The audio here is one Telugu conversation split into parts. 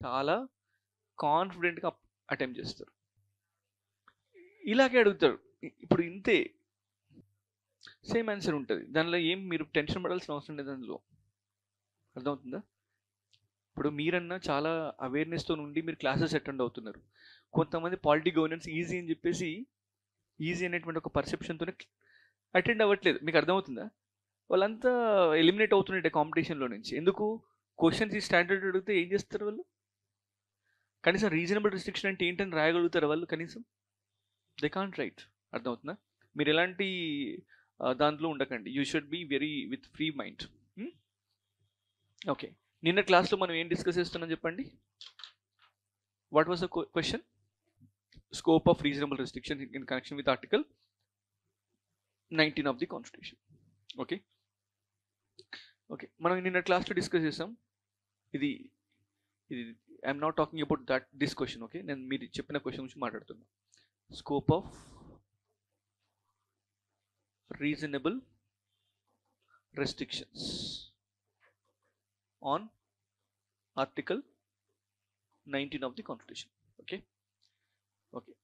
చాలా కాన్ఫిడెంట్గా అటెంప్ట్ చేస్తారు. ఇలాగే అడుగుతారు. ఇప్పుడు ఇంతే సేమ్ ఆన్సర్ ఉంటుంది, దానిలో ఏం మీరు టెన్షన్ పడాల్సిన అవసరం లేదు. అందులో అర్థమవుతుందా? ఇప్పుడు మీరన్నా చాలా అవేర్నెస్తో నుండి మీరు క్లాసెస్ అటెండ్ అవుతున్నారు. కొంతమంది పాలిటీ గవర్నెన్స్ ఈజీ అని చెప్పేసి ఈజీ అనేటువంటి ఒక పర్సెప్షన్తోనే అటెండ్ అవ్వట్లేదు. మీకు అర్థమవుతుందా? వాళ్ళంతా ఎలిమినేట్ అవుతుండే కాంపిటీషన్లో నుంచి. ఎందుకు? క్వశ్చన్స్ ఈ స్టాండర్డ్ అడిగితే ఏం చేస్తారు వాళ్ళు? కనీసం రీజనబుల్ రిస్ట్రిక్షన్ అంటే ఏంటని రాయగలుగుతారు వాళ్ళు? కనీసం దే కాంట్ రైట్. అర్థమవుతుందా? మీరు ఎలాంటి దాంట్లో ఉండకండి. You should be very with free mind. Okay, నిన్న క్లాస్లో మనం ఏం డిస్కస్ చేస్తున్నాం చెప్పండి. What was the question? Scope of reasonable restriction in connection with article 19 of the constitution. Okay okay, మనం నిన్న క్లాస్లో డిస్కస్ చేసాం. ఇది ఇది I'm not talking about this question. Okay, నేను మీరు చెప్పిన క్వశ్చన్ గురించి మాట్లాడుతున్నాను. Scope of reasonable restrictions on article 19 of the constitution. Okay okay,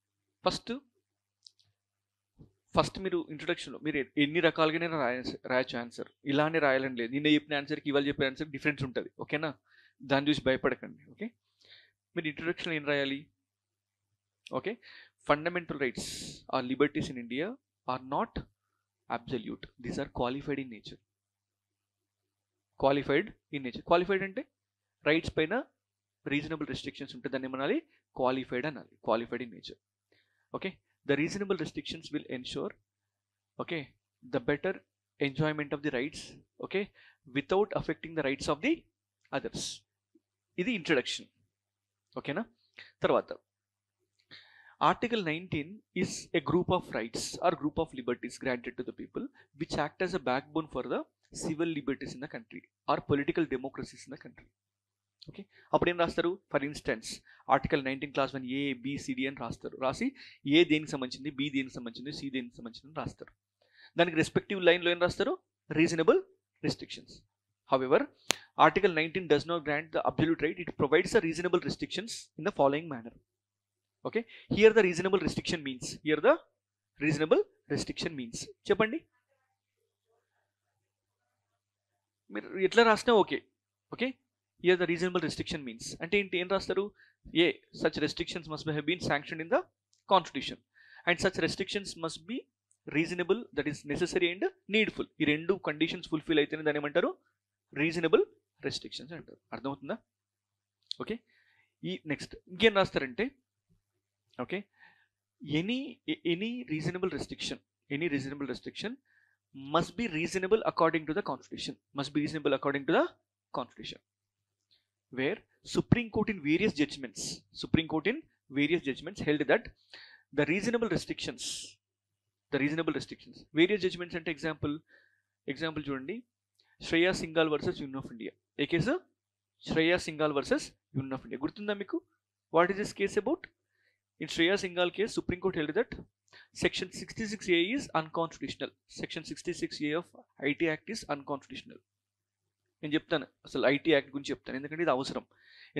first మీరు ఇంట్రొడక్షన్లో మీరు ఎన్ని రకాలుగానే రాయొచ్చు ఆన్సర్. ఇలానే రాయాలని లేదు. నిన్న చెప్పిన ఆన్సర్కి ఇవాళ చెప్పిన ఆన్సర్ డిఫరెన్స్ ఉంటుంది. ఓకేనా? దాన్ని చూసి భయపడకండి. ఓకే, మీరు ఇంట్రొడక్షన్ ఏం రాయాలి? Okay, fundamental rights or liberties in India are not absolute, these are qualified in nature. Qualified in nature. Qualified అంటే రైట్స్ పైన రీజనబుల్ రెస్ట్రిక్షన్స్ ఉంటే దాన్ని ఏమనాలి? క్వాలిఫైడ్ అనాలి. Qualified in nature. Okay, the reasonable restrictions will ensure okay the better enjoyment of the rights okay without affecting the rights of the others. ఇది ఇంట్రడక్షన్. ఓకేనా? తర్వాత Article 19 is a group of rights or group of liberties granted to the people which act as a backbone for the civil liberties in the country or political democracies in the country. Okay, అప్పుడు ఏం రాస్తారు? For instance article 19 clause 1 A B C D అని రాస్తారు. రాసి ఏ దేనికి సంబంధించింది, బి దేనికి సంబంధించింది, సి దేనికి సంబంధించింది రాస్తారు. దానికి రెస్పెక్టివ్ లైన్లో ఏం రాస్తారు? Reasonable restrictions. However, Article 19 does not grant the absolute right. It provides the reasonable restrictions in the following manner. Okay, here the reasonable restriction means, here the reasonable restriction means చెప్పండి. మీరు ఎట్లా రాసినా okay. Okay, here the reasonable restriction means అంటే ఏంటి? ఏం రాస్తారు? ఏ such restrictions must have been sanctioned in the constitution and such restrictions must be reasonable, that is necessary and needful. ఈ రెండు కండిషన్స్ ఫుల్ఫిల్ అయితేనే దాన్ని ఏమంటారు? రీజనబుల్ రెస్ట్రిక్షన్స్ అంటారు. అర్థమవుతుందా? ఓకే, ఈ నెక్స్ట్ ఇంకేం రాస్తారంటే okay any reasonable restriction must be reasonable according to the constitution, where Supreme Court in various judgments held that the reasonable restrictions various judgments అంటే ఎగ్జాంపుల్ చూడండి. Shreya Singhal versus Union of India. A case? Shreya Singhal versus Union of India. గుర్తుందా మీకు? What is this case about? In Shreya Singhal case, Supreme Court held that Section 66A is unconstitutional. Section 66A of IT Act is unconstitutional. నేను చెప్తాను అసలు IT Act గురించి చెప్తాను, ఎందుకంటే ఇది అవసరం.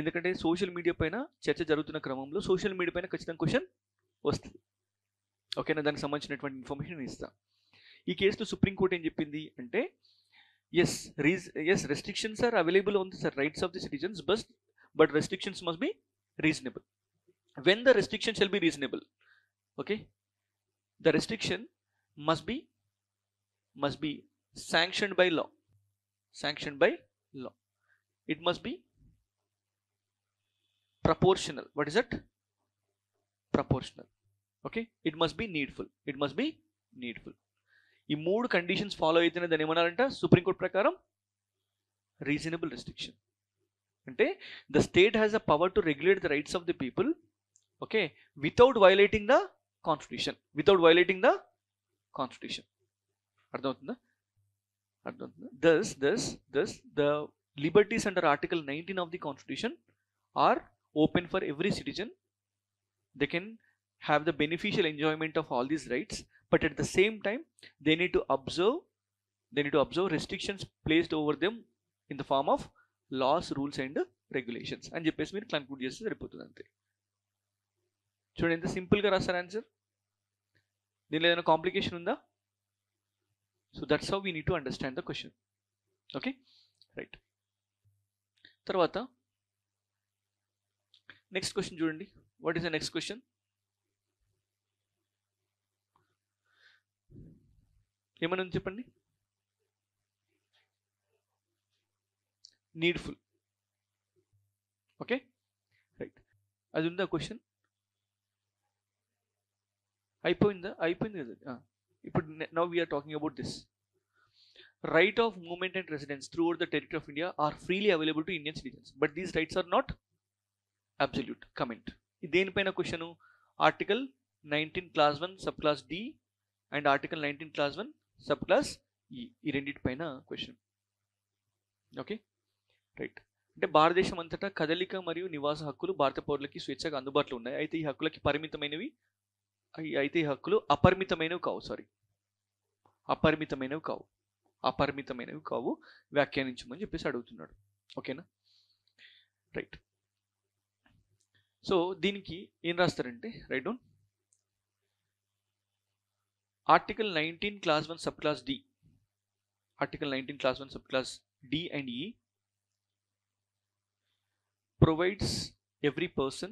ఎందుకంటే సోషల్ మీడియా పైన చర్చ జరుగుతున్న క్రమంలో సోషల్ మీడియా పైన ఖచ్చితంగా క్వశ్చన్ వస్తుంది. ఓకేనా? దానికి సంబంధించినటువంటి ఇన్ఫర్మేషన్ ఇస్తాను. ఈ కేసులో సుప్రీం కోర్ట్ ఏం చెప్పింది అంటే yes restrictions are available on the rights of the citizens but restrictions must be reasonable. When the restriction shall be reasonable, okay, the restriction must be sanctioned by law. It must be proportional. What is that? Proportional. Okay, it must be needful. ఈ మూడు కండిషన్స్ ఫాలో అయితేనే దాన్ని ఏమన్నారంట సుప్రీం కోర్ట్ ప్రకారం? Reasonable restriction. అంటే the state has a power to regulate the rights of the people okay without violating the constitution. అర్థమవుతుందా? thus the liberties under article 19 of the constitution are open for every citizen. They can have the beneficial enjoyment of all these rights, but at the same time they need to observe restrictions placed over them in the form of laws, rules and regulations అని చెప్పేసి మీరు కన్క్లూడ్ చేస్తే సరిపోతుంది అంతే. చూడండి ఎంత సింపుల్గా రాస్తారు ఆన్సర్. దీనిలో ఏదైనా కాంప్లికేషన్ ఉందా? So that's how we need to understand the question. Okay right. తర్వాత నెక్స్ట్ క్వశ్చన్ చూడండి. What is the next question? ఏమన్నా చెప్పండి. నీడ్ఫుల్. Okay right. అది ఉందా క్వశ్చన్? అయిపోయింది కదా. ఇప్పుడు now we are talking about this. Right of movement and residence throughout the territory of India are freely available to Indian citizens, but these rights are not absolute. Comment. దేనిపైన question? Article 19 clause 1 sub clause D and article 19 clause 1 sub clause E, ఈ రెండింటిపైన క్వశ్చన్. Okay right. అంటే భారతదేశం అంతటా కదలిక మరియు నివాస హక్కులు భారత పౌరులకి స్వేచ్ఛగా అందుబాటులో ఉన్నాయి. అయితే ఈ హక్కులకి పరిమితమైనవి, అయితే ఈ హక్కులు అపరిమితమైనవి కావు, వ్యాఖ్యానించమని చెప్పేసి అడుగుతున్నాడు. ఓకేనా రైట్. సో దీనికి ఏం రాస్తారంటే, write down article 19 clause 1 sub clause D, article 19 clause 1 sub clause D and E provides every person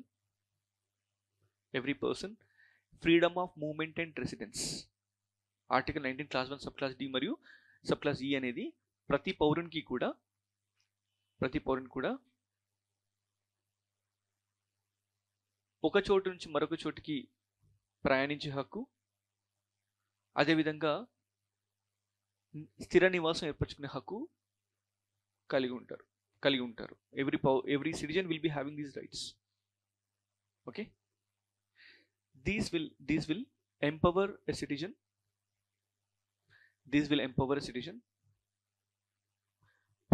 freedom of movement and residence. Article 19 clause 1 sub clause D మరియు సబ్ క్లాస్ ఈ అనేది ప్రతి పౌరునికి కూడా ఒక చోటు నుంచి మరొక చోటుకి ప్రయాణించే హక్కు, అదేవిధంగా స్థిర నివాసం ఏర్పరచుకునే హక్కు కలిగి ఉంటారు. Every citizen will be having these rights. Okay, these will empower a citizen.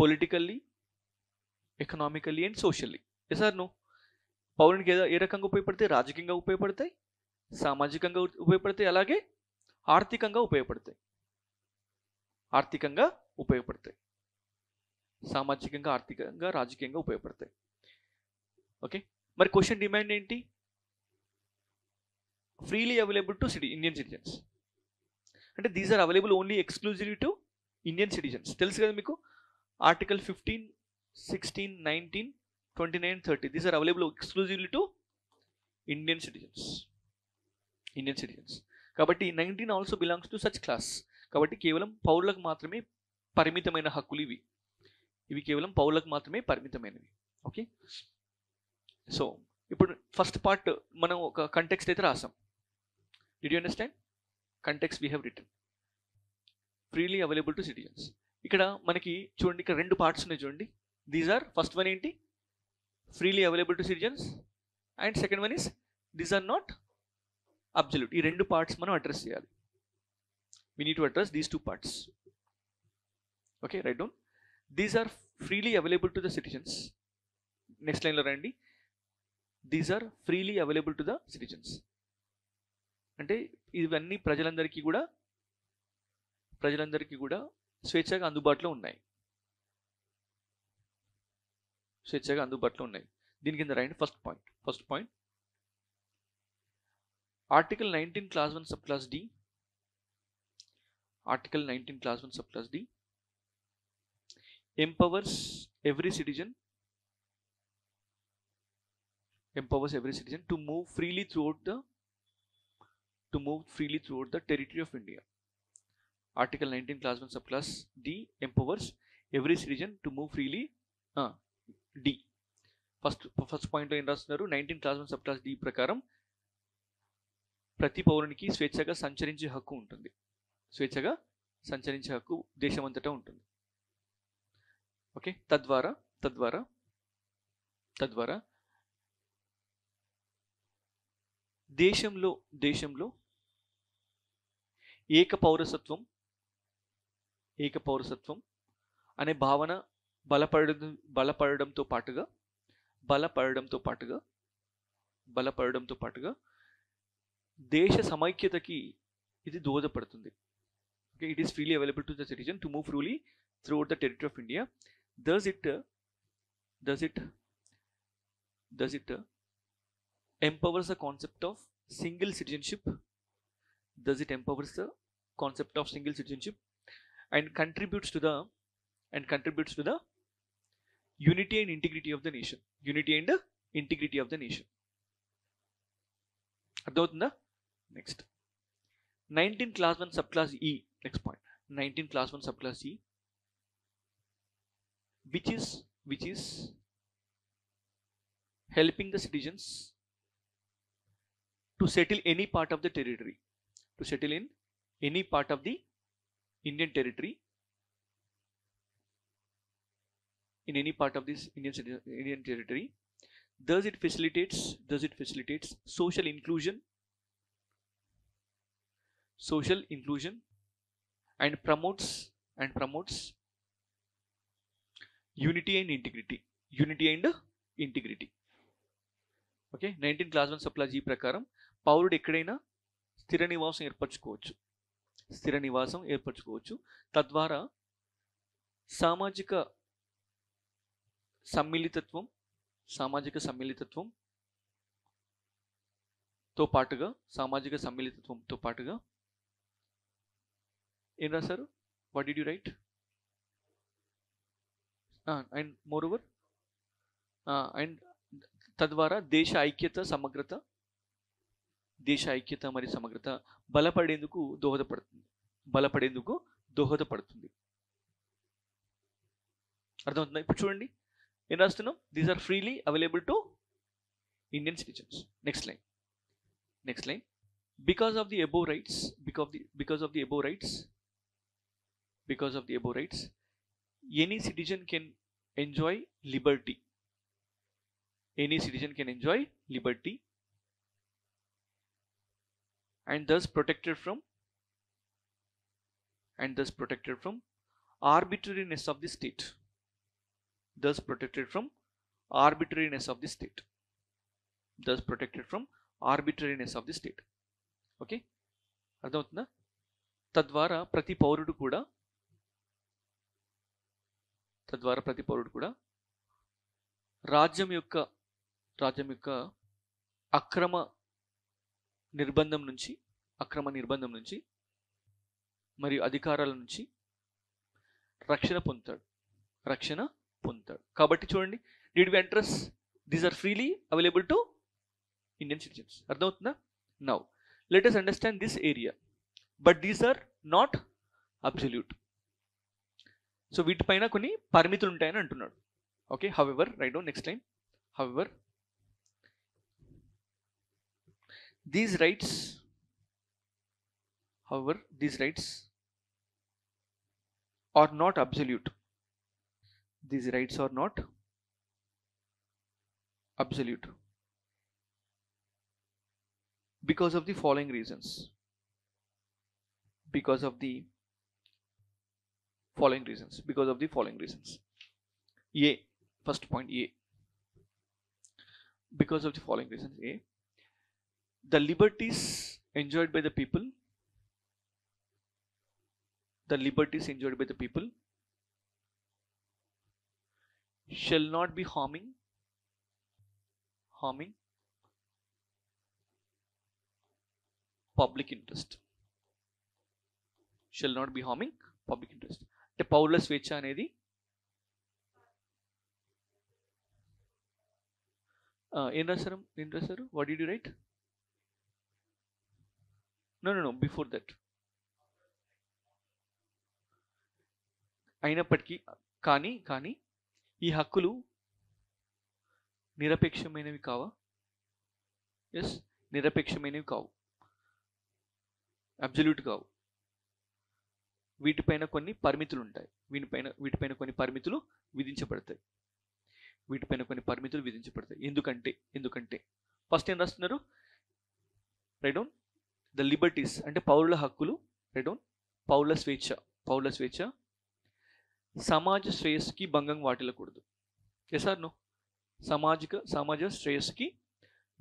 Politically, economically and socially. Yes or no? పౌరునికి ఏ రకంగా ఉపయోగపడతాయి? రాజకీయంగా ఉపయోగపడతాయి, సామాజికంగా ఉపయోగపడతాయి, అలాగే ఆర్థికంగా ఉపయోగపడతాయి. సామాజికంగా, ఆర్థికంగా, రాజకీయంగా ఉపయోగపడతాయి. ఓకే మరి క్వశ్చన్ డిమాండ్ ఏంటి? Freely available to Indian citizens. అంటే these are available only exclusively to Indian citizens. తెలుసు కదా మీకు, article 15, 16, 19, 29, 30 these are available exclusively to Indian citizens. కాబట్టి 19 also belongs to such class. కాబట్టి కేవలం పౌరులకు మాత్రమే పరిమితమైన హక్కులు ఇవి కేవలం పౌరులకు మాత్రమే పరిమితమైనవి. ఓకే సో ఇప్పుడు ఫస్ట్ పార్ట్ మనం ఒక కంటెక్స్ట్ అయితే రాసాం. Did you understand? Context we have written freely available to citizens. ఇక్కడ మనకి చూడండి, ఇక్కడ రెండు పార్ట్స్ ఉన్నాయి చూడండి. దీస్ ఆర్ ఫస్ట్ వన్ ఏంటి? Freely available to citizens, and second one is these are not absolute. ఈ రెండు పార్ట్స్ మనం అడ్రస్ చేయాలి. We need to address these two parts. Okay write down. These are freely available to the citizens. Next line lo randi. These are freely available to the citizens. అంటే ఇవన్నీ ప్రజలందరికీ కూడా స్వేచ్ఛగా అందుబాటులో ఉన్నాయి. దీని కింద రాయండి first point. Article 19 clause 1 sub clause D, article 19 clause 1 sub clause D empowers every citizen to move freely throughout the territory of India. Article 19 class 1 subclass D empowers every citizen to move freely. D first point lo em rastunaru, 19 class 1 subclass D prakaram ప్రతి పౌరునికి స్వేచ్ఛగా సంచరించే హక్కు ఉంటుంది. దేశమంతటా ఉంటుంది. ఓకే తద్వారా దేశంలో ఏక పౌరసత్వం అనే భావన బలపడడంతో పాటుగా దేశ సమైక్యతకి ఇది దోహదపడుతుంది. Okay it is freely available to the citizen to move freely throughout the territory of India. Thus it does it empowers the concept of single citizenship? Does it empowers the concept of single citizenship and contributes to the unity and integrity of the nation? Unity and integrity of the nation. అర్థమవుతుందా? Next 19 class 1 subclass E. Next point, 19 class 1 subclass E, which is helping the citizens to settle any part of the territory, to settle in any part of the Indian territory, in any part of this Indian territory. Thus it facilitates social inclusion and promotes unity and integrity. Okay, 19 class 1 subclass G ప్రకారం పౌరుడు ఎక్కడైనా స్థిర నివాసం ఏర్పరచుకోవచ్చు. తద్వారా సామాజిక సమ్మిళితత్వంతో పాటుగా ఏం రాశారు? What did you right? And more over and తద్వారా దేశ ఐక్యత మరియు సమగ్రత బలపడేందుకు దోహదపడుతుంది. అర్థమవుతుందా? ఇప్పుడు చూడండి ఏం రాస్తున్నాం? These are freely available to Indian citizens. Next line because of the above rights any citizen can enjoy liberty and thus protected from arbitrariness of the state. Okay, అర్థమవుతుందా? తద్వారా ప్రతి పౌరుడు కూడా రాజ్యం యొక్క అక్రమ నిర్బంధం నుంచి మరియు అధికారాల నుంచి రక్షణ పొందుతాడు. కాబట్టి చూడండి, did we address these are freely available to Indian citizens. అర్థమవుతుందా? Now let us understand this area, but these are not absolute. So వీటిపైన కొన్ని పరిమితులు ఉంటాయని అంటున్నాడు. Okay, however right down next line. However these rights are not absolute. Because of the following reasons. A, first point A. Because of the following reasons. A, the liberties enjoyed by the people shall not be harming public interest. అంటే పౌరుల స్వేచ్ఛ అనేది ఏం రాశారు? What did you write? No before that. అయినప్పటికీ కానీ ఈ హక్కులు నిరపేక్షమైనవి కావా? ఎస్, నిరపేక్షమైనవి కావు, అబ్సల్యూట్ కావు. వీటిపైన కొన్ని పరిమితులు ఉంటాయి. వీటిపైన కొన్ని పరిమితులు విధించబడతాయి. ఎందుకంటే ఫస్ట్ ఏం రాస్తున్నారు? రైట్ డౌన్ ద లిబర్టీస్ అంటే పౌరుల హక్కులు. రైట్ డౌన్ పౌరుల స్వేచ్ఛ సమాజ శ్రేయస్సుకి భంగం వాటిల్లకూడదు. Yes are no? సమాజ శ్రేయస్సుకి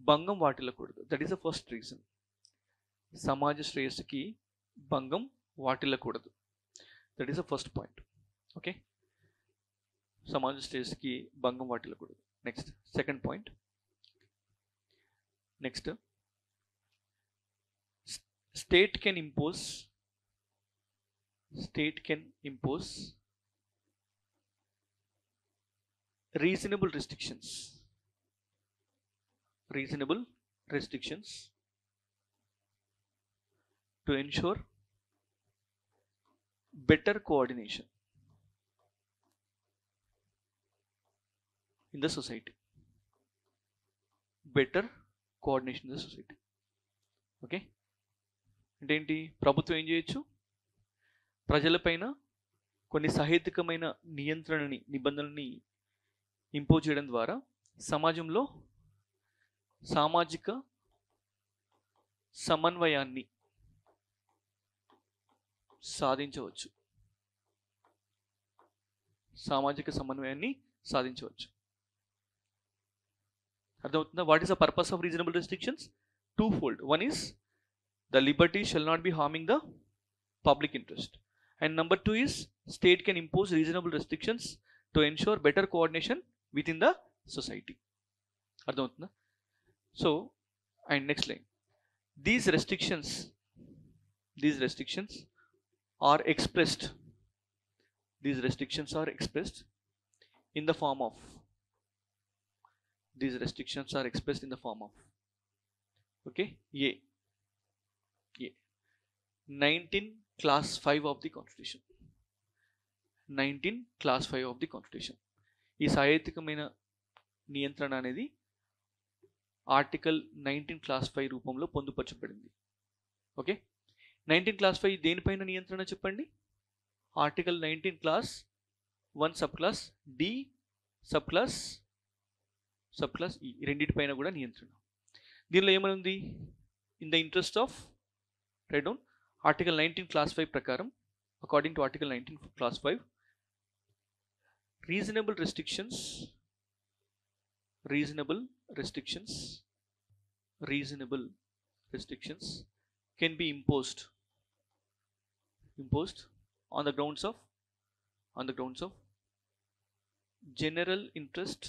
భంగం వాటిల్లకూడదు. That is the first reason. సమాజ శ్రేయస్సుకి భంగం వాటిల్లకూడదు. That is the first point. Okay, సమాజ శ్రేయస్సుకి భంగం వాటిల్లకూడదు. Next second point. Next state can impose reasonable restrictions to ensure better coordination in the society. Okay, అంటే ఏంటి? ప్రభుత్వం ఏం చేయొచ్చు? ప్రజలపైన కొన్ని సహేతుకమైన నిబంధనల్ని ఇంపోజ్ చేయడం ద్వారా సమాజంలో సామాజిక సమన్వయాన్ని సాధించవచ్చు. అర్థమవుతుందా? What is the purpose of reasonable restrictions? Twofold. One is the liberty shall not be harming the public interest, and number two is state can impose reasonable restrictions to ensure better coordination within the society. అర్థమవుతుందా? So, and next line, these restrictions are expressed in the form of okay, A 19 class 5 of the constitution. 19 class 5 of the constitution. ఈ సాహిత్యకమైన నియంత్రణ అనేది ఆర్టికల్ 19 క్లాస్ 5 రూపంలో పొందుపరచబడింది. ఓకే, 19 క్లాస్ 5 దేనిపైన నియంత్రణ చెప్పండి? Article 19 clause 1 sub clause D sub clause E రెండింటిపైన కూడా నియంత్రణ. దీనిలో ఏమని ఉంది? In the interest of write down article 19 clause 5 ప్రకారం, according to article 19 clause 5, reasonable restrictions can be imposed on the grounds of general interest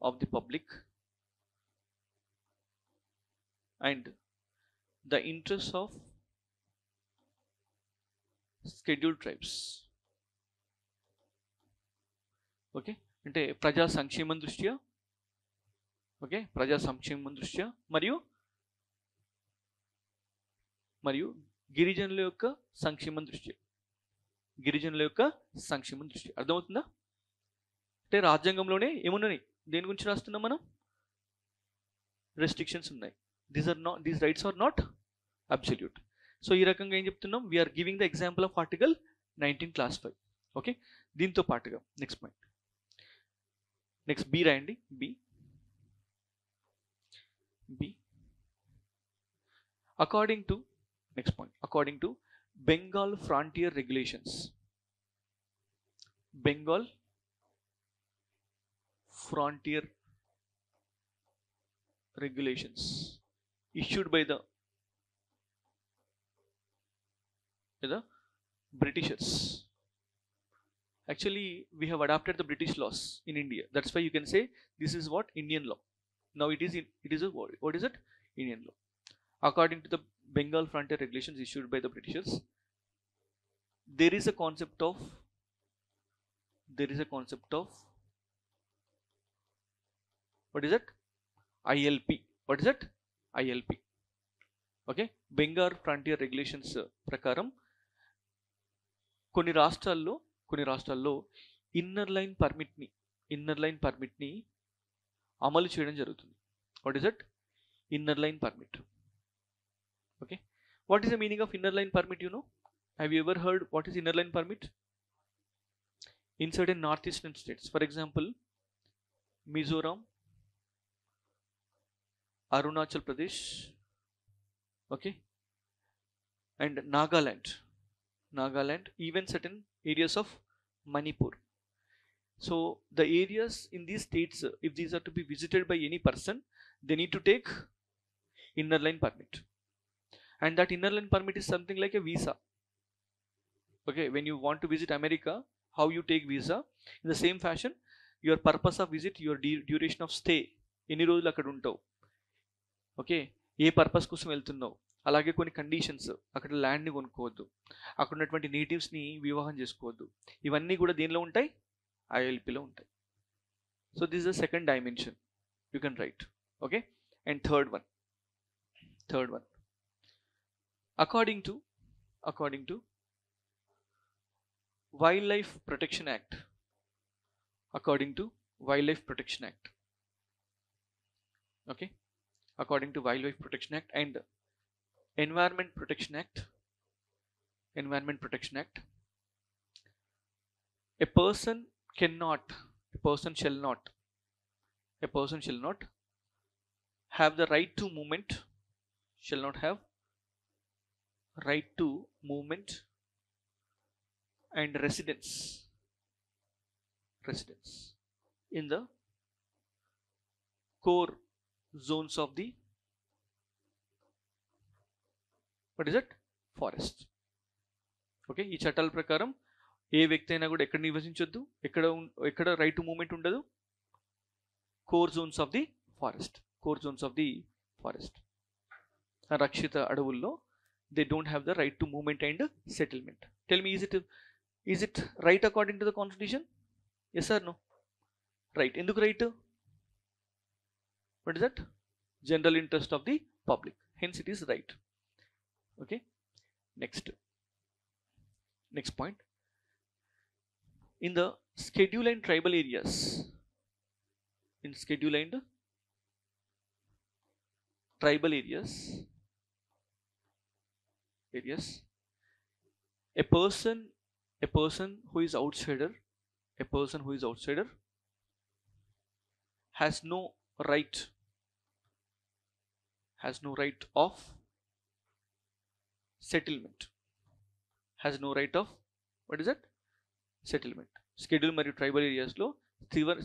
of the public and the interests of scheduled tribes. Okay, అంటే ప్రజా సంక్షేమం దృష్ట్యా మరియు గిరిజనుల యొక్క సంక్షేమం దృష్ట్యా. అర్థమవుతుందా? అంటే రాజ్యాంగంలోనే ఏమున్నాయి? దేని గురించి రాస్తున్నాం మనం? రెస్ట్రిక్షన్స్ ఉన్నాయి. These rights are not absolute. So ఈ రకంగా ఏం చెప్తున్నాం? We're giving the example of article 19 clause 5. Okay, దీంతో పాటుగా నెక్స్ట్ పాయింట్. నెక్స్ట్ బి రాయండి. B according to Bengal Frontier Regulations. Bengal Frontier regulations issued by the Britishers. Actually, we have adopted the British laws in India. That's why you can say this is what Indian law. Now it is what is it? Indian law. According to the Bengal frontier regulations issued by the Britishers, there is a concept of what is it? ILP. What is it? ILP. Okay, Bengal Frontier regulations ప్రకారం కొన్ని రాష్ట్రాల్లో ఇన్నర్ లైన్ పర్మిట్ని అమలు చేయడం జరుగుతుంది. What is it? Inner line permit. Okay, what is the meaning of inner line permit? You know, have you ever heard what is inner line permit? In certain north eastern states, for example Mizoram, Arunachal Pradesh, okay, and Nagaland, even certain areas of Manipur. So the areas in these states, if these are to be visited by any person, they need to take inner line permit, and that inner line permit is something like a visa. Okay, when you want to visit America, how you take visa, in the same fashion your purpose of visit, your duration of stay, ఎన్ని రోజులు అక్కడ ఉంటావు, ఓకే, ఏ పర్పస్ కోసం వెళ్తున్నావు, అలాగే కొన్ని కండిషన్స్, అక్కడ ల్యాండ్ని కొనుక్కోవద్దు, అక్కడ ఉన్నటువంటి నేటివ్స్ని వివాహం చేసుకోవద్దు, ఇవన్నీ కూడా దేనిలో ఉంటాయి, ఐఎల్పిలో ఉంటాయి. So this is the second dimension you can write. Okay, and third one according to Wildlife Protection Act, according to Wildlife Protection Act, okay, according to Wildlife Protection Act and Environment Protection Act, a person shall not have the right to movement, shall not have right to movement and residence in the core zones of the forest. Okay, ఈ చట్టాల ప్రకారం ఏ వ్యక్తి అయినా కూడా ఎక్కడ నివసించొద్దు, ఎక్కడ రైట్ టు మూవ్మెంట్ ఉండదు, core zones of the forest, రక్షిత అడవుల్లో they don't have the right to movement and settlement. Tell me, is it right according to the constitution? Yes or no? Right. Enduku right? What is that? General interest of the public, hence it is right. Okay, next point, in the schedule and tribal areas, a person who is outsider has no right of settlement, schedule మరియు ట్రైబల్ ఏరియాస్లో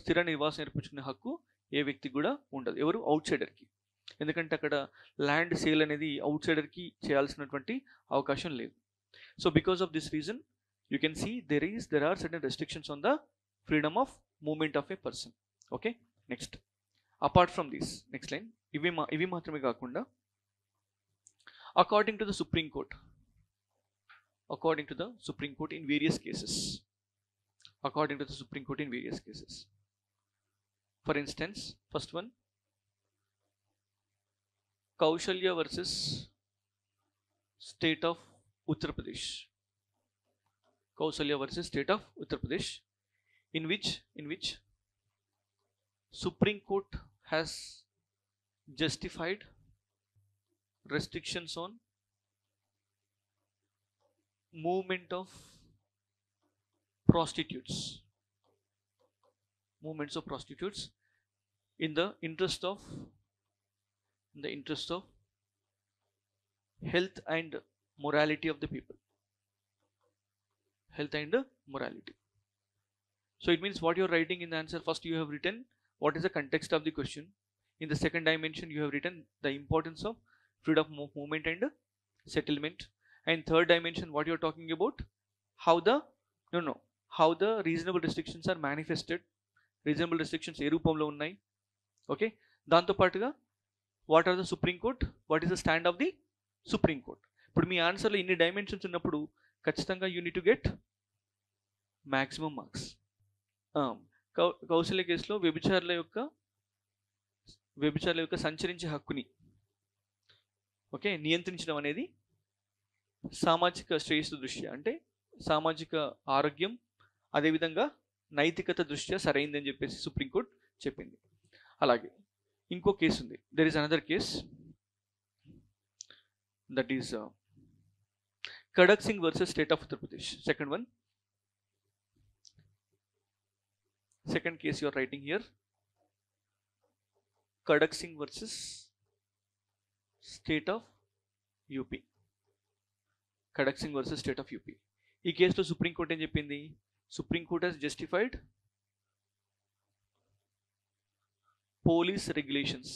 స్థిర నివాసం ఏర్పరచుకునే హక్కు ఏ వ్యక్తికి కూడా ఉండదు. ఎవరు? అవుట్ సైడర్కి. ఎందుకంటే అక్కడ ల్యాండ్ సేల్ అనేది అవుట్ సైడర్కి చేయాల్సినటువంటి అవకాశం లేదు. So because of this reason you can see there are certain restrictions on the freedom of movement of a person. Okay, next apart from this, next line, ఇవి మాత్రమే కాకుండా according to the Supreme Court in various cases, for instance, first one, Kaushalya versus State of Uttar Pradesh, in which Supreme Court has justified restrictions on movement of prostitutes in the interest of health and morality of the people. So it means what you are writing in the answer, first you have written what is the context of the question. In the second dimension you have written the importance of freedom of movement and settlement. And third dimension, what you are talking about, how the reasonable restrictions are manifested, reasonable restrictions ఏ రూపంలో ఉన్నాయి. ఓకే, దాంతో పాటుగా what are the Supreme Court, what is the stand of the Supreme Court. ఇప్పుడు మీ ఆన్సర్లో ఇన్ని డైమెన్షన్స్ ఉన్నప్పుడు ఖచ్చితంగా you need to get maximum marks. Kaushalya కేసులో వ్యభిచారుల యొక్క సంచరించే హక్కుని నియంత్రించడం అనేది సామాజిక శ్రేయస్సు దృష్ట్యా, అంటే సామాజిక ఆరోగ్యం, అదేవిధంగా నైతికత దృష్ట్యా సరైందని చెప్పేసి సుప్రీంకోర్టు చెప్పింది. అలాగే ఇంకో కేసు ఉంది, there is another case, that is Khadak Singh versus state of Uttar Pradesh. Second case you are writing here, Khadak Singh versus state of UP. Khadak Singh versus state of UP. ఈ కేసులో సుప్రీంకోర్టు ఏం చెప్పింది? Supreme court has justified police regulations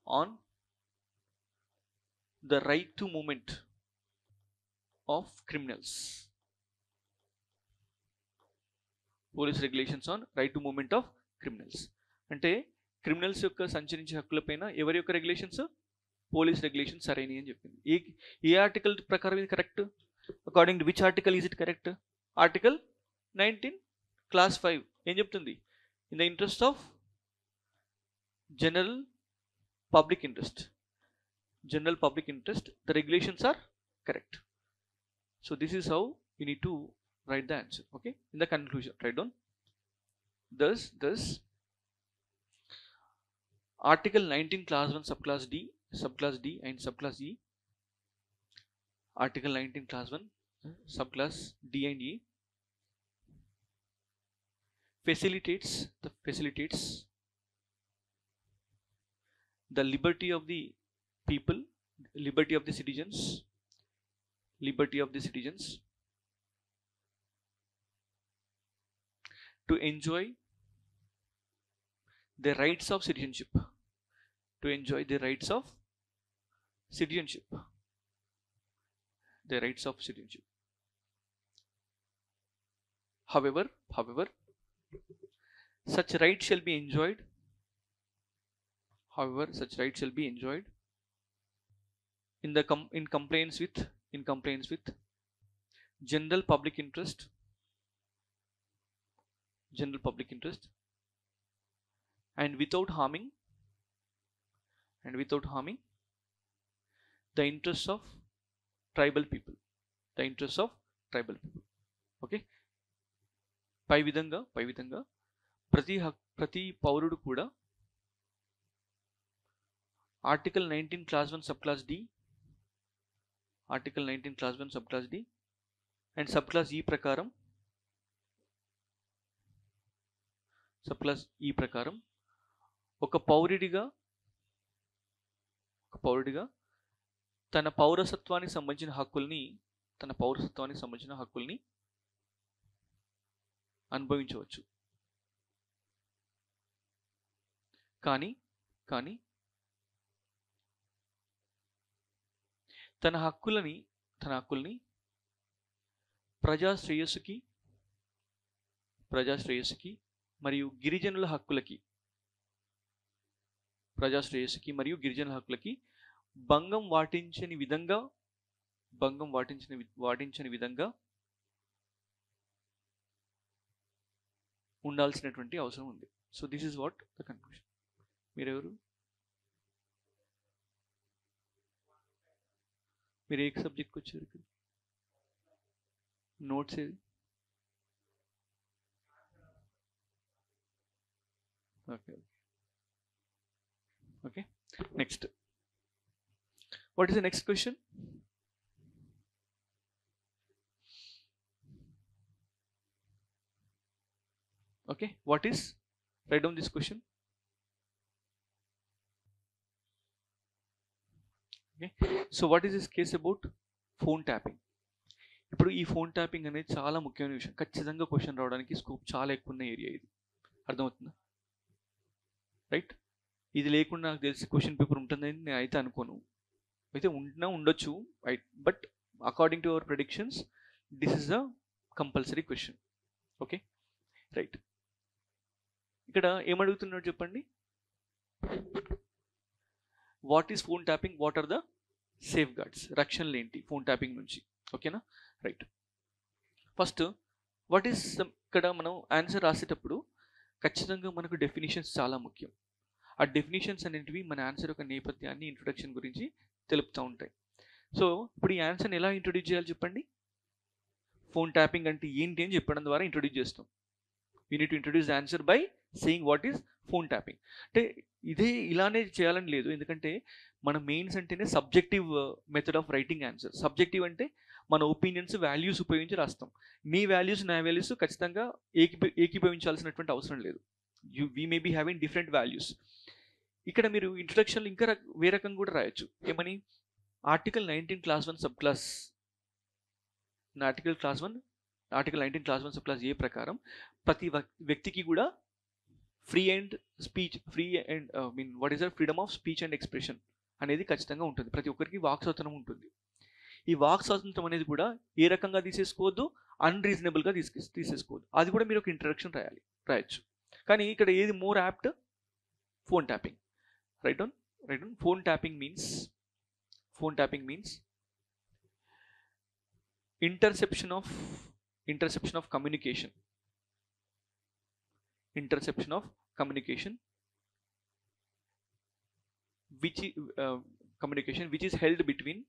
on the right to movement of criminals. Police regulations on right to movement of criminals. అంటే క్రిమినల్స్ యొక్క సంచరించే హక్కులపైన ఎవరి యొక్క రెగ్యులేషన్స్? పోలీస్ రెగ్యులేషన్స్ సరైనవి అని చెప్పింది. ఏ ఆర్టికల్ ప్రకారం ఇది correct? According to which article is it correct? Article 19 clause 5 ఏం చెప్తుంది? In the interest of general public interest, the regulations are correct. So this is how you need to write the answer. Okay, in the conclusion write down thus article 19 class 1 subclass D and subclass E, article 19 class 1 subclass D and E facilitates the liberty of the people, liberty of the citizens to enjoy the rights of citizenship, however such rights shall be enjoyed in compliance with general public interest and without harming the interests of tribal people. Okay, పై విధంగా ప్రతి పౌరుడు కూడా article 19 clause 1 subclass D and subclass E ప్రకారం ఒక పౌరుడిగా తన పౌరసత్వానికి సంబంధించిన హక్కుల్ని అనుభవించవచ్చు. కానీ తన హక్కుల్ని ప్రజా శ్రేయస్సుకి మరియు గిరిజనుల హక్కులకి భంగం వాటించని విధంగా ఉండాల్సినటువంటి అవసరం ఉంది. So this is what the conclusion. మీరెవరు? మీరు ఏ సబ్జెక్ట్కి వచ్చారు? ఇక్కడ నోట్స్ ఏది? Okay next, what is the next question? Okay, what is? Write down this question. Okay, so what is this case about phone tapping? ఇప్పుడు ఈ ఫోన్ ట్యాపింగ్ అనేది చాలా ముఖ్యమైన విషయం. ఖచ్చితంగా క్వశ్చన్ రావడానికి స్కోప్ చాలా ఎక్కువ ఉన్న ఏరియా ఇది. అర్థమవుతుందా? రైట్, ఇది లేకుండా నాకు తెలిసి క్వశ్చన్ పేపర్ ఉంటుందని నేను అయితే అనుకోను. అయితే ఉండొచ్చు, right, but according to our predictions this is a compulsory question. Okay right, ఇక్కడ ఏమడుగుతున్నాడు చెప్పండి? What is phone tapping, what are the safeguards, రక్షణలు ఏంటి ఫోన్ ట్యాపింగ్ నుంచి? ఓకేనా, రైట్. ఫస్ట్ వాట్ ఈస్, ఇక్కడ మనం ఆన్సర్ రాసేటప్పుడు ఖచ్చితంగా మనకు డెఫినేషన్స్ చాలా ముఖ్యం. ఆ డెఫినేషన్స్ అనేటివి మన ఆన్సర్ యొక్క నేపథ్యాన్ని, ఇంట్రొడక్షన్ గురించి తెలుపుతూ ఉంటాయి. సో ఇప్పుడు ఈ ఆన్సర్ని ఎలా ఇంట్రొడ్యూస్ చేయాలి చెప్పండి? ఫోన్ ట్యాపింగ్ అంటే ఏంటి అని చెప్పడం ద్వారా ఇంట్రొడ్యూస్ చేస్తాం. We need to introduce the answer by saying what is phone tapping. అంటే ఇలానే చేయాలని లేదు, ఎందుకంటే మన మెయిన్స్ అంటేనే subjective method of writing answer. Subjective అంటే మన ఒపీనియన్స్, వాల్యూస్ ఉపయోగించి రాస్తాం. మీ వాల్యూస్, నా వాల్యూస్ ఖచ్చితంగా ఏకీభవించాల్సినటువంటి అవసరం లేదు. We may be having different values. ఇక్కడ మీరు ఇంట్రొడక్షన్లో ఇంకా వేరే రకంగా కూడా రాయొచ్చు. ఏమని? Article 19 clause 1 sub clause article 19 clause 1 sub clause A ప్రకారం ప్రతి వ్యక్తికి కూడా free and speech, freedom of speech and expression అనేది ఖచ్చితంగా ఉంటుంది. ప్రతి ఒక్కరికి వాక్ స్వాతంత్రం ఉంటుంది. ఈ వాక్ స్వాతంత్రం అనేది కూడా ఏ రకంగా తీసేసుకోవద్దు, అన్రీజనబుల్గా తీసేసుకోవద్దు. అది కూడా మీరు ఒక ఇంట్రడక్షన్ రాయొచ్చు. కానీ ఇక్కడ ఏది more apt? Phone tapping. Right on. Phone tapping means interception of communication which is held between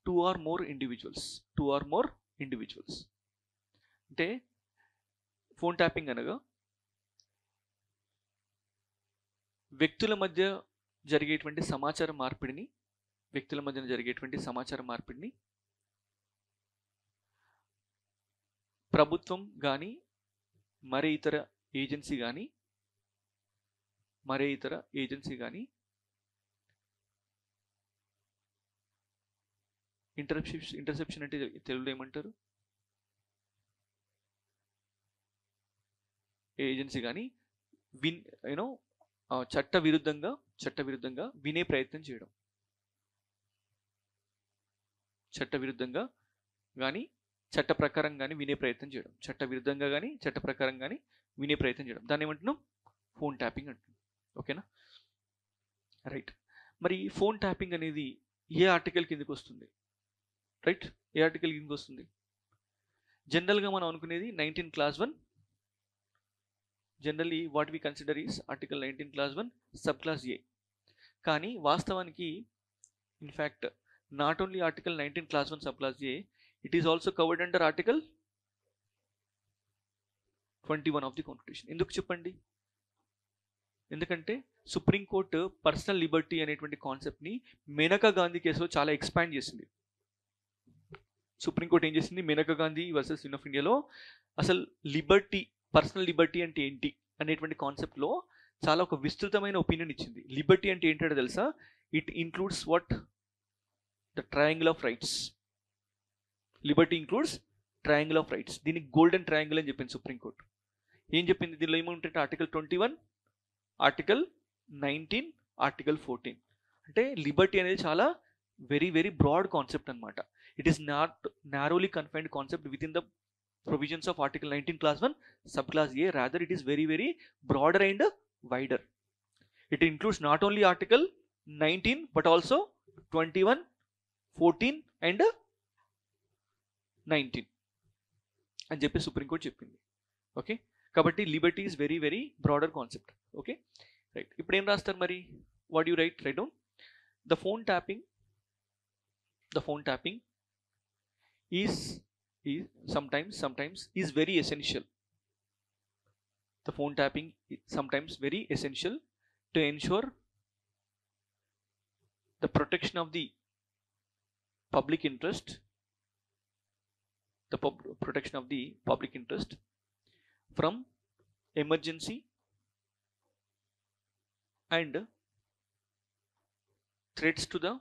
two or more individuals. అంటే ఫోన్ ట్యాపింగ్ అనగా వ్యక్తుల మధ్య జరిగేటువంటి సమాచార మార్పిడిని ప్రభుత్వం కానీ మరే ఇతర ఏజెన్సీ కానీ ఇంటర్సెప్షన్ అంటే తెలుగులో ఏమంటారు? ఏజెన్సీ కానీ చట్ట విరుద్ధంగా వినే ప్రయత్నం చేయడం. చట్ట ప్రకారం కానీ వినే ప్రయత్నం చేయడం. దాన్ని ఏమంటున్నాం? ఫోన్ ట్యాపింగ్ అంటున్నాం. ఓకేనా? రైట్. మరి ఫోన్ ట్యాపింగ్ అనేది ఏ ఆర్టికల్ కిందకి వస్తుంది? రైట్, ఏ ఆర్టికల్ కిందకి వస్తుంది? జనరల్గా మనం అనుకునేది 19 Clause 1. Generally what we consider is article 19 Clause 1 sub clause A. కానీ వాస్తవానికి in fact not only article 19 Clause 1 sub clause A, it is also covered under article 21 of the constitution. ఎందుకు చెప్పండి? ఎందుకంటే సుప్రీంకోర్టు పర్సనల్ లిబర్టీ అనేటువంటి కాన్సెప్ట్ని మేనకా గాంధీ కేసులో చాలా ఎక్స్పాండ్ చేసింది. సుప్రీంకోర్టు ఏం చేసింది? Maneka Gandhi versus Union of ఇండియాలో అసలు పర్సనల్ లిబర్టీ అంటే ఏంటి అనేటువంటి కాన్సెప్ట్లో చాలా ఒక విస్తృతమైన ఒపీనియన్ ఇచ్చింది. లిబర్టీ అంటే ఏంటంటే తెలుసా? It includes what? The triangle of rights. Liberty includes triangle of rights. దీనికి గోల్డెన్ ట్రయాంగిల్ అని చెప్పింది సుప్రీంకోర్టు. ఏం చెప్పింది? దీనిలో ఏముంటే ఆర్టికల్ 21, ఆర్టికల్ 19, ఆర్టికల్ 14. అంటే లిబర్టీ అనేది చాలా వెరీ వెరీ బ్రాడ్ కాన్సెప్ట్ అనమాట. It is not narrowly confined concept within the provisions of article 19 clause 1 subclass A. Rather, it is very very broader and wider. It includes not only article 19 but also 21, 14 and 19 అని చెప్పి సుప్రీంకోర్టు చెప్పింది. ఓకే, కాబట్టి Liberty is very very broader concept. Okay, right. ఇప్పుడు ఏం రాస్తారు మరి? What you right down? The phone tapping is sometimes is very essential. The phone tapping is sometimes very essential to ensure the protection of the public interest, from emergency and threats to the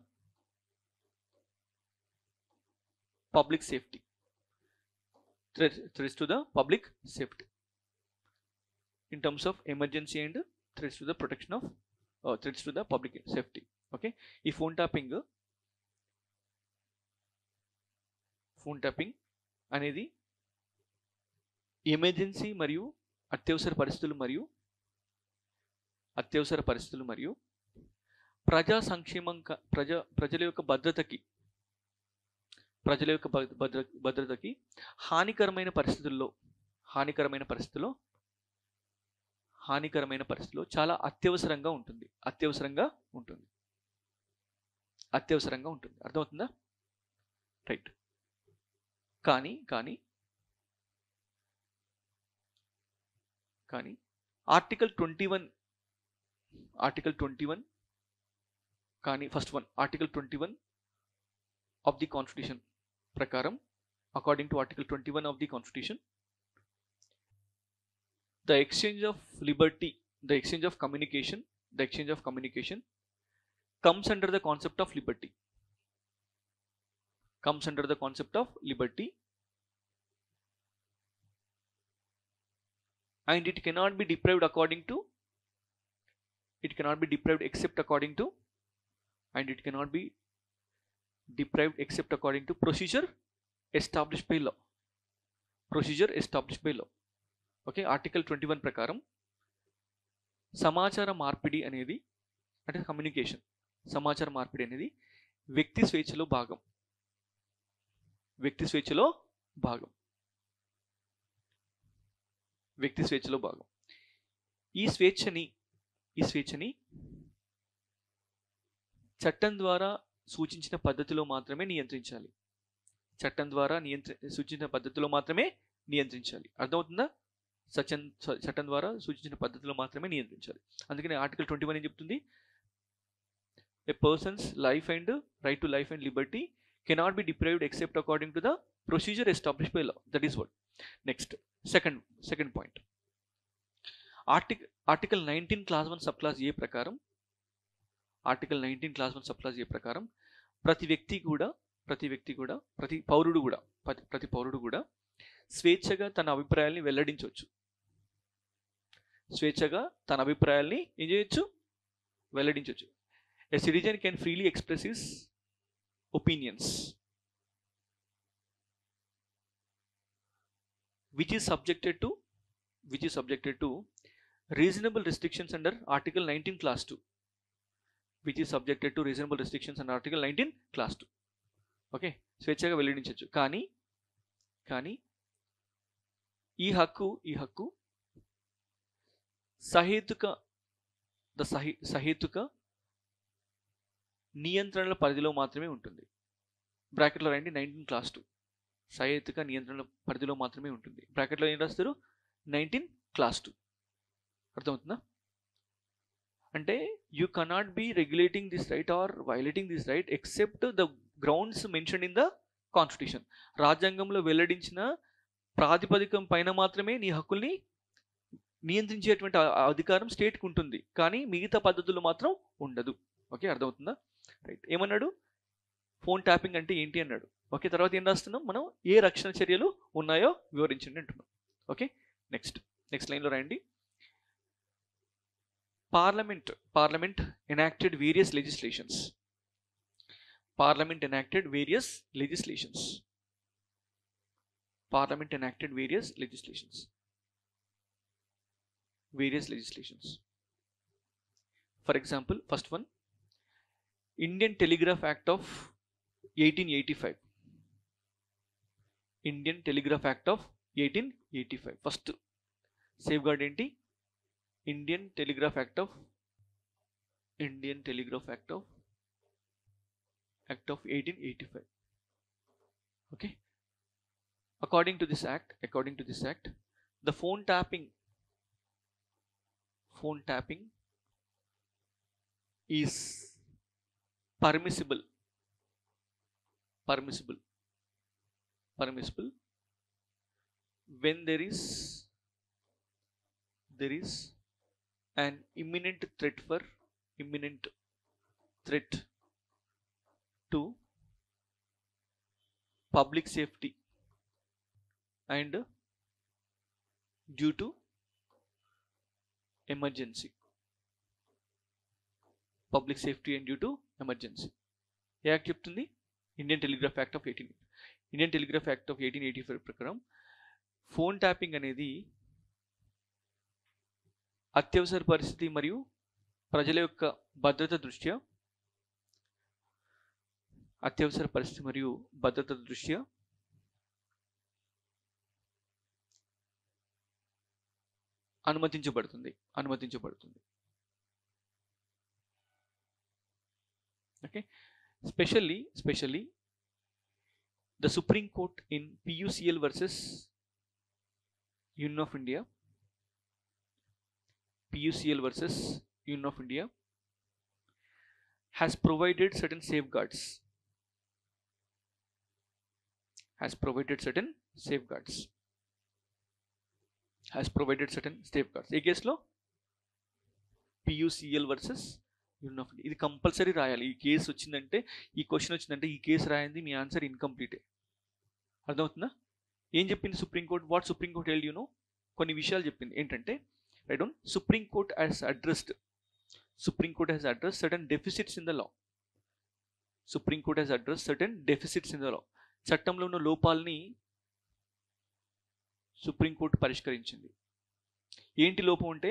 public safety. Threats to the public safety in terms of emergency and threats to the protection of threats to the public safety. Okay, ఈ ఫోన్ ట్యాపింగ్ అనేది ఎమర్జెన్సీ మరియు అత్యవసర పరిస్థితులు మరియు ప్రజా సంక్షేమం ప్రజల యొక్క భద్రతకి హానికరమైన పరిస్థితుల్లో చాలా అత్యవసరంగా ఉంటుంది. అర్థమవుతుందా? రైట్. కానీ ఆర్టికల్ 21 కానీ first one article 21 of the constitution prakaram, according to article 21 of the constitution, the exchange of liberty, the exchange of communication comes under the concept of liberty. and it cannot be deprived except according to, and it cannot be deprived except according to procedure established by law. Okay, article 21 ప్రకారం సమాచార మార్పిడి అనేది, అంటే కమ్యూనికేషన్, సమాచార మార్పిడి అనేది వ్యక్తి స్వేచ్ఛలో భాగం. ఈ స్వేచ్ఛని చట్టం ద్వారా సూచించిన పద్ధతిలో మాత్రమే నియంత్రించాలి. అర్థమవుతుందా? చట్టం ద్వారా సూచించిన పద్ధతిలో మాత్రమే నియంత్రించాలి. అందుకని ఆర్టికల్ 21 ఏం చెప్తుంది? A person's life and right to life and liberty cannot be deprived except according to the procedure established by law. That is what. Next, second point. Article 19 class 1 subclass A ప్రకారం, ప్రతి పౌరుడు కూడా స్వేచ్ఛగా తన అభిప్రాయాల్ని వెల్లడించవచ్చు. A citizen can freely express his opinions, which is subjected to reasonable restrictions under Article 19 Class 2. Okay, స్వేచ్ఛగా వెల్లడించవచ్చు. కానీ ఈ హక్కు సహేతుక నియంత్రణల పరిధిలో మాత్రమే ఉంటుంది. బ్రాకెట్లో రాయండి 19 Class 2. సహేతుక నియంత్రణల పరిధిలో మాత్రమే ఉంటుంది. బ్రాకెట్లో ఏం రాస్తారు? 19 Class 2. అర్థమవుతుందా? అంటే you cannot be regulating this right are violating this right except the grounds mention in the constitution. రాజ్యాంగంలో వెల్లడించిన ప్రాతిపదికం పైన మాత్రమే నీ హక్కుల్ని నియంత్రించేటువంటి అధికారం స్టేట్కి ఉంటుంది, కానీ మిగతా పద్ధతులు మాత్రం ఉండదు. ఓకే, అర్థమవుతుందా? రైట్. ఏమన్నాడు? ఫోన్ ట్యాపింగ్ అంటే ఏంటి అన్నాడు. ఓకే, తర్వాత ఏం రాస్తున్నాం మనం? ఏ రక్షణ చర్యలు ఉన్నాయో వివరించండి అంటున్నాం. ఓకే, నెక్స్ట్ లైన్లో రాయండి. Parliament enacted various legislations. For example, first one, Indian Telegraph Act of 1885. First safeguard ఏంటి? Indian Telegraph Act of 1885. Okay. According to this act, the phone tapping is permissible when there is an imminent threat to public safety and due to emergency. A act చెప్తుంది? ఇండియన్ టెలిగ్రాఫ్ యాక్ట్ ఆఫ్ 1885 ప్రకారం ఫోన్ ట్యాపింగ్ అనేది అత్యవసర పరిస్థితి మరియు ప్రజల యొక్క భద్రత దృష్ట్యా అనుమతించబడుతుంది. Okay, specially the Supreme court in PUCL versus Union of India has provided certain safeguards. ఏ కేసులో? PUCL versus Union of India. ఇది కంపల్సరీ రాయాలి. ఈ కేసు వచ్చిందంటే, ఈ క్వశ్చన్ వచ్చిందంటే ఈ కేసు రాయింది మీ ఆన్సర్ ఇన్కంప్లీటే. అర్థమవుతుందా? ఏం చెప్పింది supreme court? What supreme court held? కొన్ని విషయాలు చెప్పింది ఏంటంటే right down supreme court has addressed certain deficits in the law. Supreme court has address certain deficits in the లా. చట్టంలో ఉన్న లోపాలని సుప్రీంకోర్టు పరిష్కరించింది. ఏంటి లోపం అంటే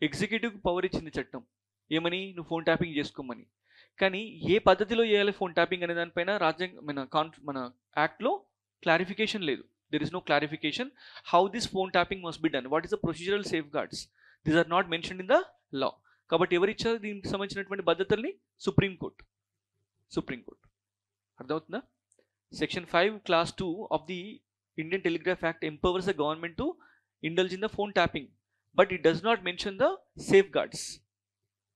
ఎగ్జిక్యూటివ్ పవర్ ఇచ్చింది చట్టం, ఏమని నువ్వు ఫోన్ ట్యాపింగ్ చేసుకోమని. కానీ ఏ పద్ధతిలో చేయాలి ఫోన్ ట్యాపింగ్ అనే దానిపైన మన యాక్ట్లో క్లారిఫికేషన్ లేదు. There is no clarification how this phone tapping must be done, what is the procedural safeguards, these are not mentioned in the law. కాబట్టి ఎవరిచ్చారు దీనికి సంబంధించినటువంటి పద్ధతుల్ని? సుప్రీంకోర్టు. అర్థమవుతుందా? Section 5 Clause 2 of the Indian Telegraph Act empowers the government to indulge in the phone tapping, but it does not mention the safeguards.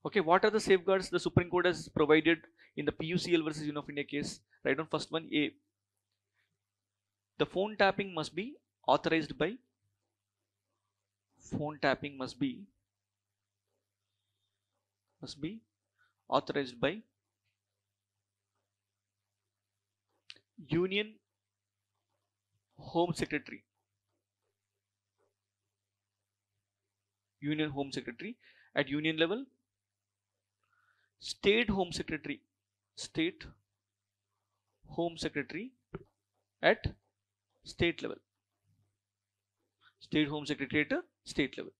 Okay, what are the safeguards the Supreme Court has provided in the PUCL versus Union of India case? Right on, first one, A. The phone tapping must be authorized by authorized by Union Home Secretary. At union level, State Home Secretary at state level. State Home Secretary at state level.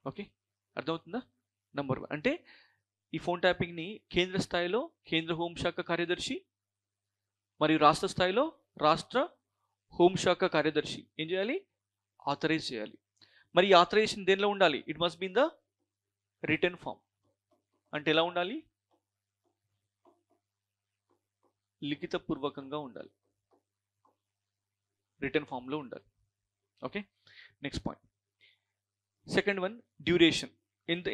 Okay, అర్థమవుతుందా? నంబర్ 1 అంటే ఈ ఫోన్ ట్యాపింగ్ని కేంద్ర స్థాయిలో కేంద్ర హోంశాఖ కార్యదర్శి మరియు రాష్ట్ర స్థాయిలో రాష్ట్ర హోంశాఖ కార్యదర్శి ఏం చేయాలి? ఆథరైజ్ చేయాలి. మరి ఈ ఆథరైజేషన్ దేనిలో ఉండాలి? It must be in the return form. అంటే ఎలా ఉండాలి? లిఖితపూర్వకంగా ఉండాలి, రిటర్న్ ఫామ్లో ఉండాలి. Okay, next point. Second one, duration.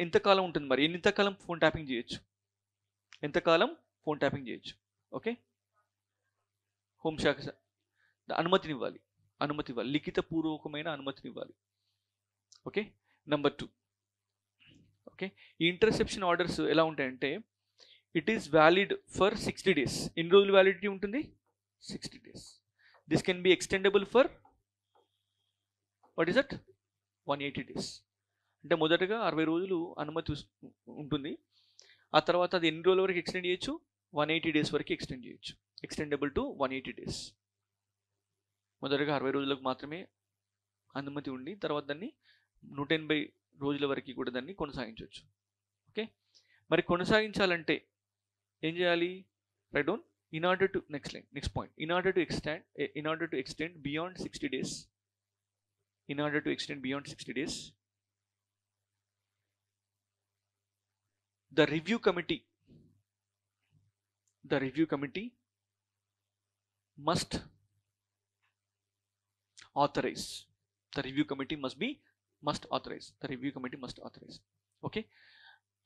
ఎంతకాలం ఉంటుంది? మరి ఎంతకాలం ఫోన్ ట్యాపింగ్ చేయొచ్చు? ఓకే, హోంశాఖ అనుమతి ఇవ్వాలి, లిఖితపూర్వకమైన అనుమతిని ఇవ్వాలి. Okay, number 2. ఓకే, ఈ ఇంటర్సెప్షన్ ఆర్డర్స్ ఎలా ఉంటాయంటే it is valid for 60 days. ఎన్ని రోజులు వ్యాలిడిటీ ఉంటుంది? 60 days. This can be extendable for what is that 180 days. అంటే మొదటగా 60 రోజులు అనుమతి ఉంటుంది, ఆ తర్వాత అది ఎన్ని రోజుల వరకు ఎక్స్టెండ్ చేయొచ్చు? 180 days వరకు ఎక్స్టెండ్ చేయొచ్చు. Extendable to 180 days. మొదటగా 60 రోజులకు మాత్రమే అనుమతి ఉండి తర్వాత దాన్ని 180 రోజుల వరకు కూడా దాన్ని కొనసాగించవచ్చు. ఓకే, మరి కొనసాగించాలంటే ఏం చేయాలి? Right down. Next point, in order to extend beyond 60 days, the review committee must authorize. The review committee must authorize. Okay,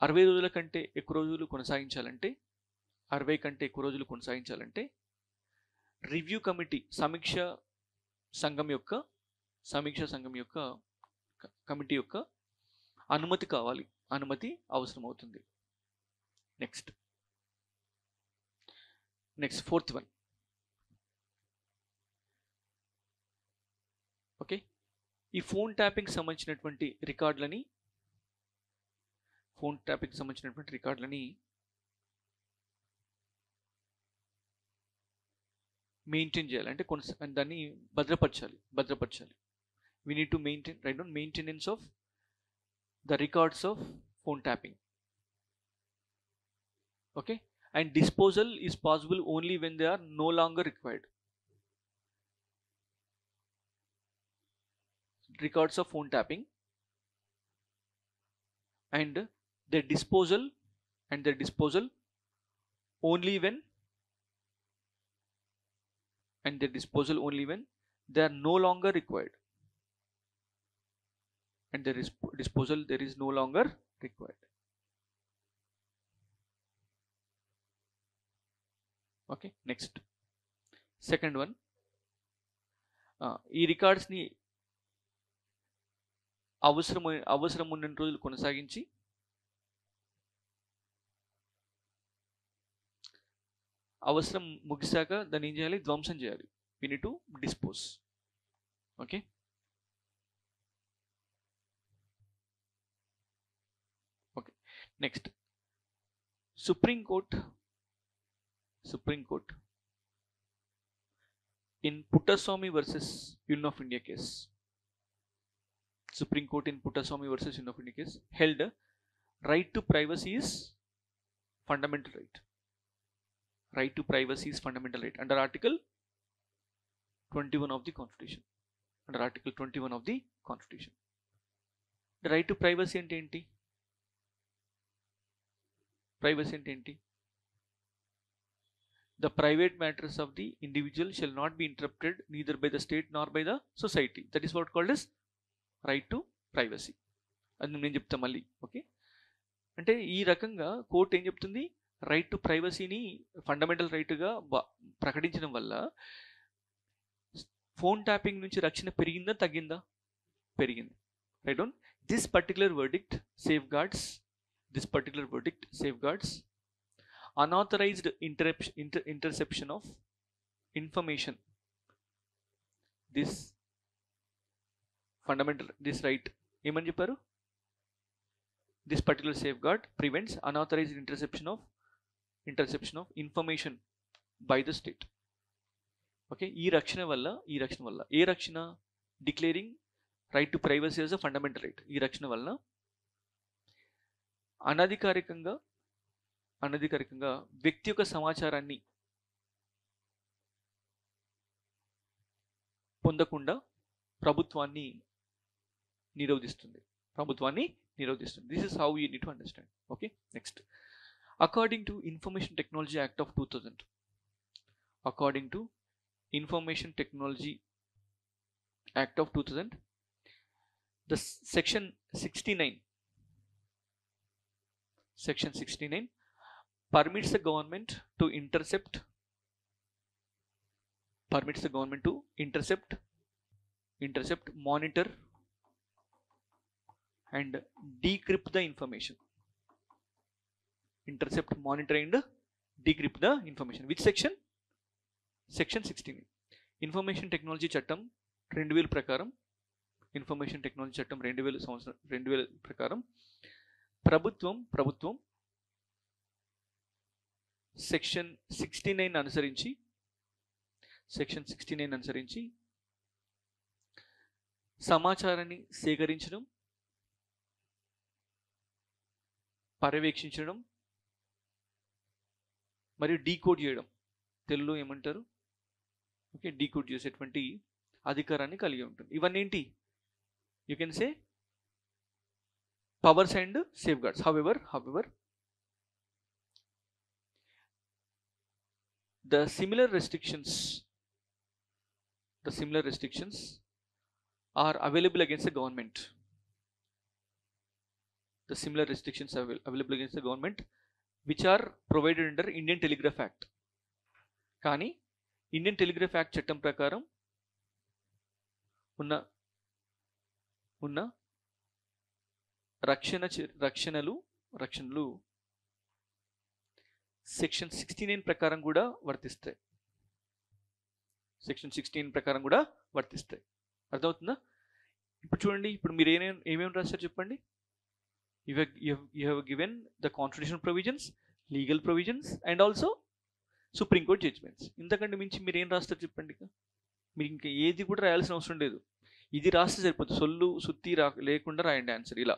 60 రోజుల కంటే ఎక్కువ రోజులు కొనసాగించాలంటే 60 కంటే ఎక్కువ రోజులు కొనసాగించాలంటే రివ్యూ కమిటీ సమీక్ష సంఘం యొక్క కమిటీ యొక్క అనుమతి కావాలి, అనుమతి అవసరం అవుతుంది. Next 4th one. ఓకే, ఈ ఫోన్ ట్యాపింగ్ సంబంధించినటువంటి రికార్డులని మెయింటైన్ చేయాలి, అంటే దాన్ని భద్రపరచాలి. we need to maintain, right on, maintenance of the records of phone tapping. Okay, and disposal is possible only when they are no longer required. Records of phone tapping and their disposal only when they are no longer required. And there is disposal there is no longer required. Okay, next, second one. ఈ రికార్డ్స్ ని అవసరం ఉన్న రోజులు కొనసాగించి అవసరం ముగిశాక దాన్ని ఏం చేయాలి? ధ్వంసం చేయాలి. we need to dispose. Okay, Next, Supreme Court in Puttaswamy versus Union of India case. Supreme Court in Puttaswamy versus Union of India case held right to privacy is fundamental right. Right to privacy is fundamental right under Article 21 of the Constitution. Under Article 21 of the Constitution. The right to privacy అంటే ఏంటి? Privacy అంటే ఏంటి? The private matters of the individual shall not be interrupted neither by the state nor by the society. That is what called as right to privacy. అది నేను చెప్తా మళ్ళీ. ఓకే, అంటే ఈ రకంగా కోర్టు ఏం చెప్తుంది, రైట్ టు ప్రైవసీని ఫండమెంటల్ రైట్గా ప్రకటించడం వల్ల ఫోన్ ట్యాపింగ్ నుంచి రక్షణ పెరిగిందా తగ్గిందా? పెరిగింది. Right on. This particular verdict safe guards unauthorized interception of information. This right ఏమని చెప్పారు? This particular safeguard prevents unauthorized interception of information by the state. Okay, ఈ రక్షణ వల్ల ఏ రక్షణ? Declaring right to privacy as a fundamental right. ఈ రక్షణ వల్ల అనధికారికంగా వ్యక్తి యొక్క సమాచారాన్ని పొందకుండా ప్రభుత్వాన్ని నిరోధిస్తుంది. This is how you need to understand. Okay, next, according to information technology act of 2000, the section 69 permits the government to intercept, monitor and decrypt the information. Which section? Section 69. Information technology చట్టం 2000 ప్రకారం, 2000 ప్రకారం ప్రభుత్వం సెక్షన్ 69 అనుసరించి సమాచారాన్ని సేకరించడం, పర్యవేక్షించడం మరియు డీకోడ్ చేయడం, తెలుగులో ఏమంటారు? ఓకే, డీకోడ్ చేసేటువంటి అధికారాన్ని కలిగి ఉంటుంది. ఇవన్నీ ఏంటి? You can say powers and safeguards. However, the similar restrictions are available against the government. Which are provided under Indian Telegraph Act. కానీ ఇండియన్ టెలిగ్రాఫ్ యాక్ట్ చట్టం ప్రకారం ఉన్న రక్షణలు సెక్షన్ 69 ప్రకారం కూడా వర్తిస్తాయి. అర్థమవుతుందా? ఇప్పుడు చూడండి, ఇప్పుడు మీరు ఏమేమి రాస్తారు చెప్పండి. You have given the constitutional provisions, legal provisions and also supreme court judgments. ఇంతకంటే మించి మీరు ఏం రాస్తారు చెప్పండి? మీరు ఇంకా ఏది కూడా రాయాల్సిన అవసరం లేదు. ఇది రాస్తే సరిపోతుంది. సొల్లు సుత్తి లేకుండా రాయండి ఆన్సర్. ఇలా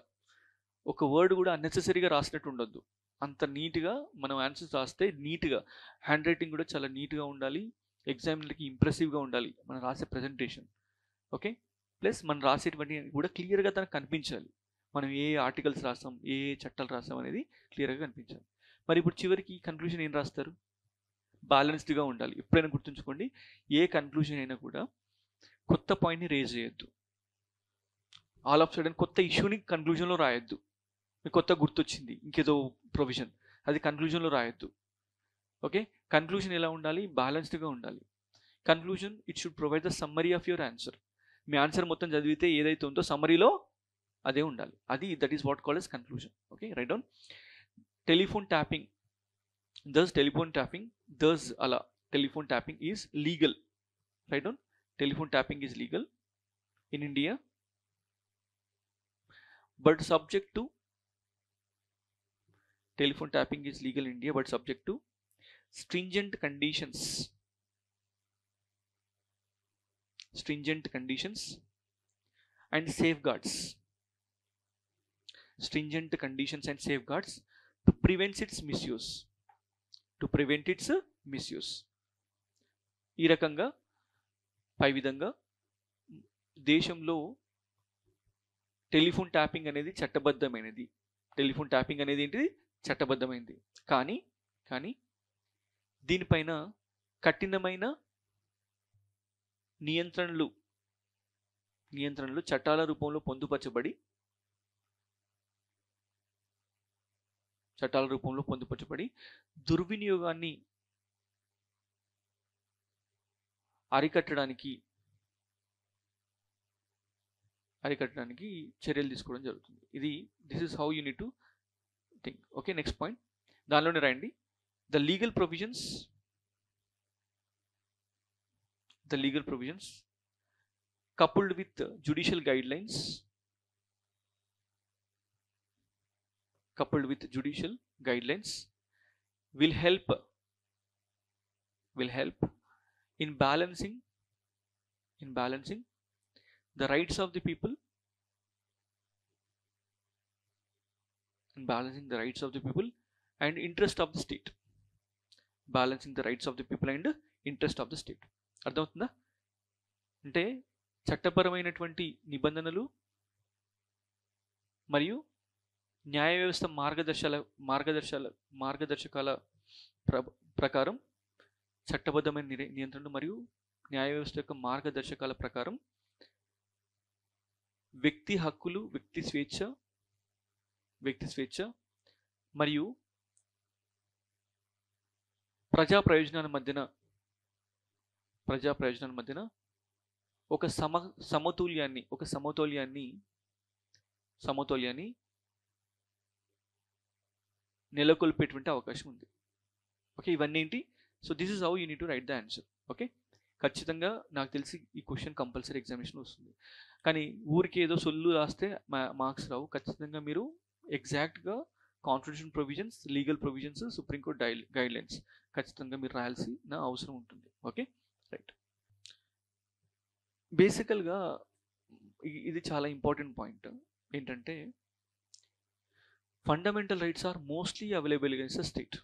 ఒక వర్డ్ కూడా అన్నెసెసరీగా రాసినట్టు ఉండొద్దు. అంత నీట్గా మనం ఆన్సర్స్ రాస్తే, నీట్గా హ్యాండ్ రైటింగ్ కూడా చాలా నీట్గా ఉండాలి, ఎగ్జామినర్కి ఇంప్రెసివ్గా ఉండాలి మనం రాసే ప్రజెంటేషన్. ఓకే, ప్లస్ మనం రాసేటువంటి కూడా క్లియర్గా తనకు కనిపించాలి. మనం ఏ ఆర్టికల్స్ రాస్తాం, ఏ చట్టాలు రాస్తాం అనేది క్లియర్గా కనిపించాలి. మరి ఇప్పుడు చివరికి కన్క్లూజన్ ఏం రాస్తారు? బ్యాలెన్స్డ్గా ఉండాలి. ఎప్పుడైనా గుర్తుంచుకోండి, ఏ కన్క్లూజన్ అయినా కూడా కొత్త పాయింట్ని రేజ్ చేయొద్దు. ఆల్ ఆఫ్ సడన్ కొత్త ఇష్యూని కన్క్లూజన్లో రాయొద్దు. మీకు కొత్త గుర్తొచ్చింది ఇంకేదో ప్రొవిజన్, అది కన్క్లూజన్లో రాయొద్దు. ఓకే, కన్క్లూజన్ ఎలా ఉండాలి? బ్యాలెన్స్డ్గా ఉండాలి. Conclusion it should provide the summary of your answer. Me answer మొత్తం చదివితే ఏదైతే ఉందో సమ్మరీలో అదే ఉండాలి. That is what called as conclusion. Okay, write down. Telephone tapping is legal. Right on. Telephone tapping is legal in India, but subject to telephone tapping is legal in India but subject to stringent conditions and safeguards to prevent its misuse. ఈ రకంగా పై విధంగా దేశంలో టెలిఫోన్ ట్యాపింగ్ అనేది చట్టబద్ధమైనది. టెలిఫోన్ ట్యాపింగ్ అనేది ఏంటిది? చట్టబద్ధమైనది. కానీ దీనిపైన కఠినమైన నియంత్రణలు చట్టాల రూపంలో పొందుపరచబడి దుర్వినియోగాన్ని అరికట్టడానికి చర్యలు తీసుకోవడం జరుగుతుంది. This is how you need to think. Okay, next point దానిలోనే రాయండి. The legal provisions coupled with judicial guidelines will help in balancing the rights of the people and interest of the state. Balancing the rights of the people and interest of the state. అర్థమవుతుందా? అంటే చట్టపరమైనటువంటి నిబంధనలు మరియు న్యాయ వ్యవస్థ మార్గదర్శకాల ప్రకారం చట్టబద్ధమైన నియంత్రణలు మరియు న్యాయ వ్యవస్థ యొక్క మార్గదర్శకాల ప్రకారం వ్యక్తి హక్కులు, వ్యక్తి స్వేచ్ఛ మరియు ప్రజా ప్రయోజనాల మధ్యన ఒక సమతౌల్యాన్ని నెలకొల్పేటువంటి అవకాశం ఉంది. ఓకే, ఇవన్నీ ఏంటి? So this is how you need to right the answer. Okay, ఖచ్చితంగా నాకు తెలిసి ఈ క్వశ్చన్ కంపల్సరీ ఎగ్జామినేషన్ వస్తుంది. కానీ ఊరికి ఏదో సొల్లు రాస్తే మార్క్స్ రావు. ఖచ్చితంగా మీరు ఎగ్జాక్ట్గా constitution provisions, legal provisions, supreme court guidelines ఖచ్చితంగా మీరు రాయాల్సిన అవసరం ఉంటుంది. Okay, right. బేసికల్గా ఇది చాలా ఇంపార్టెంట్ పాయింట్ ఏంటంటే fundamental rights are mostly available against the state.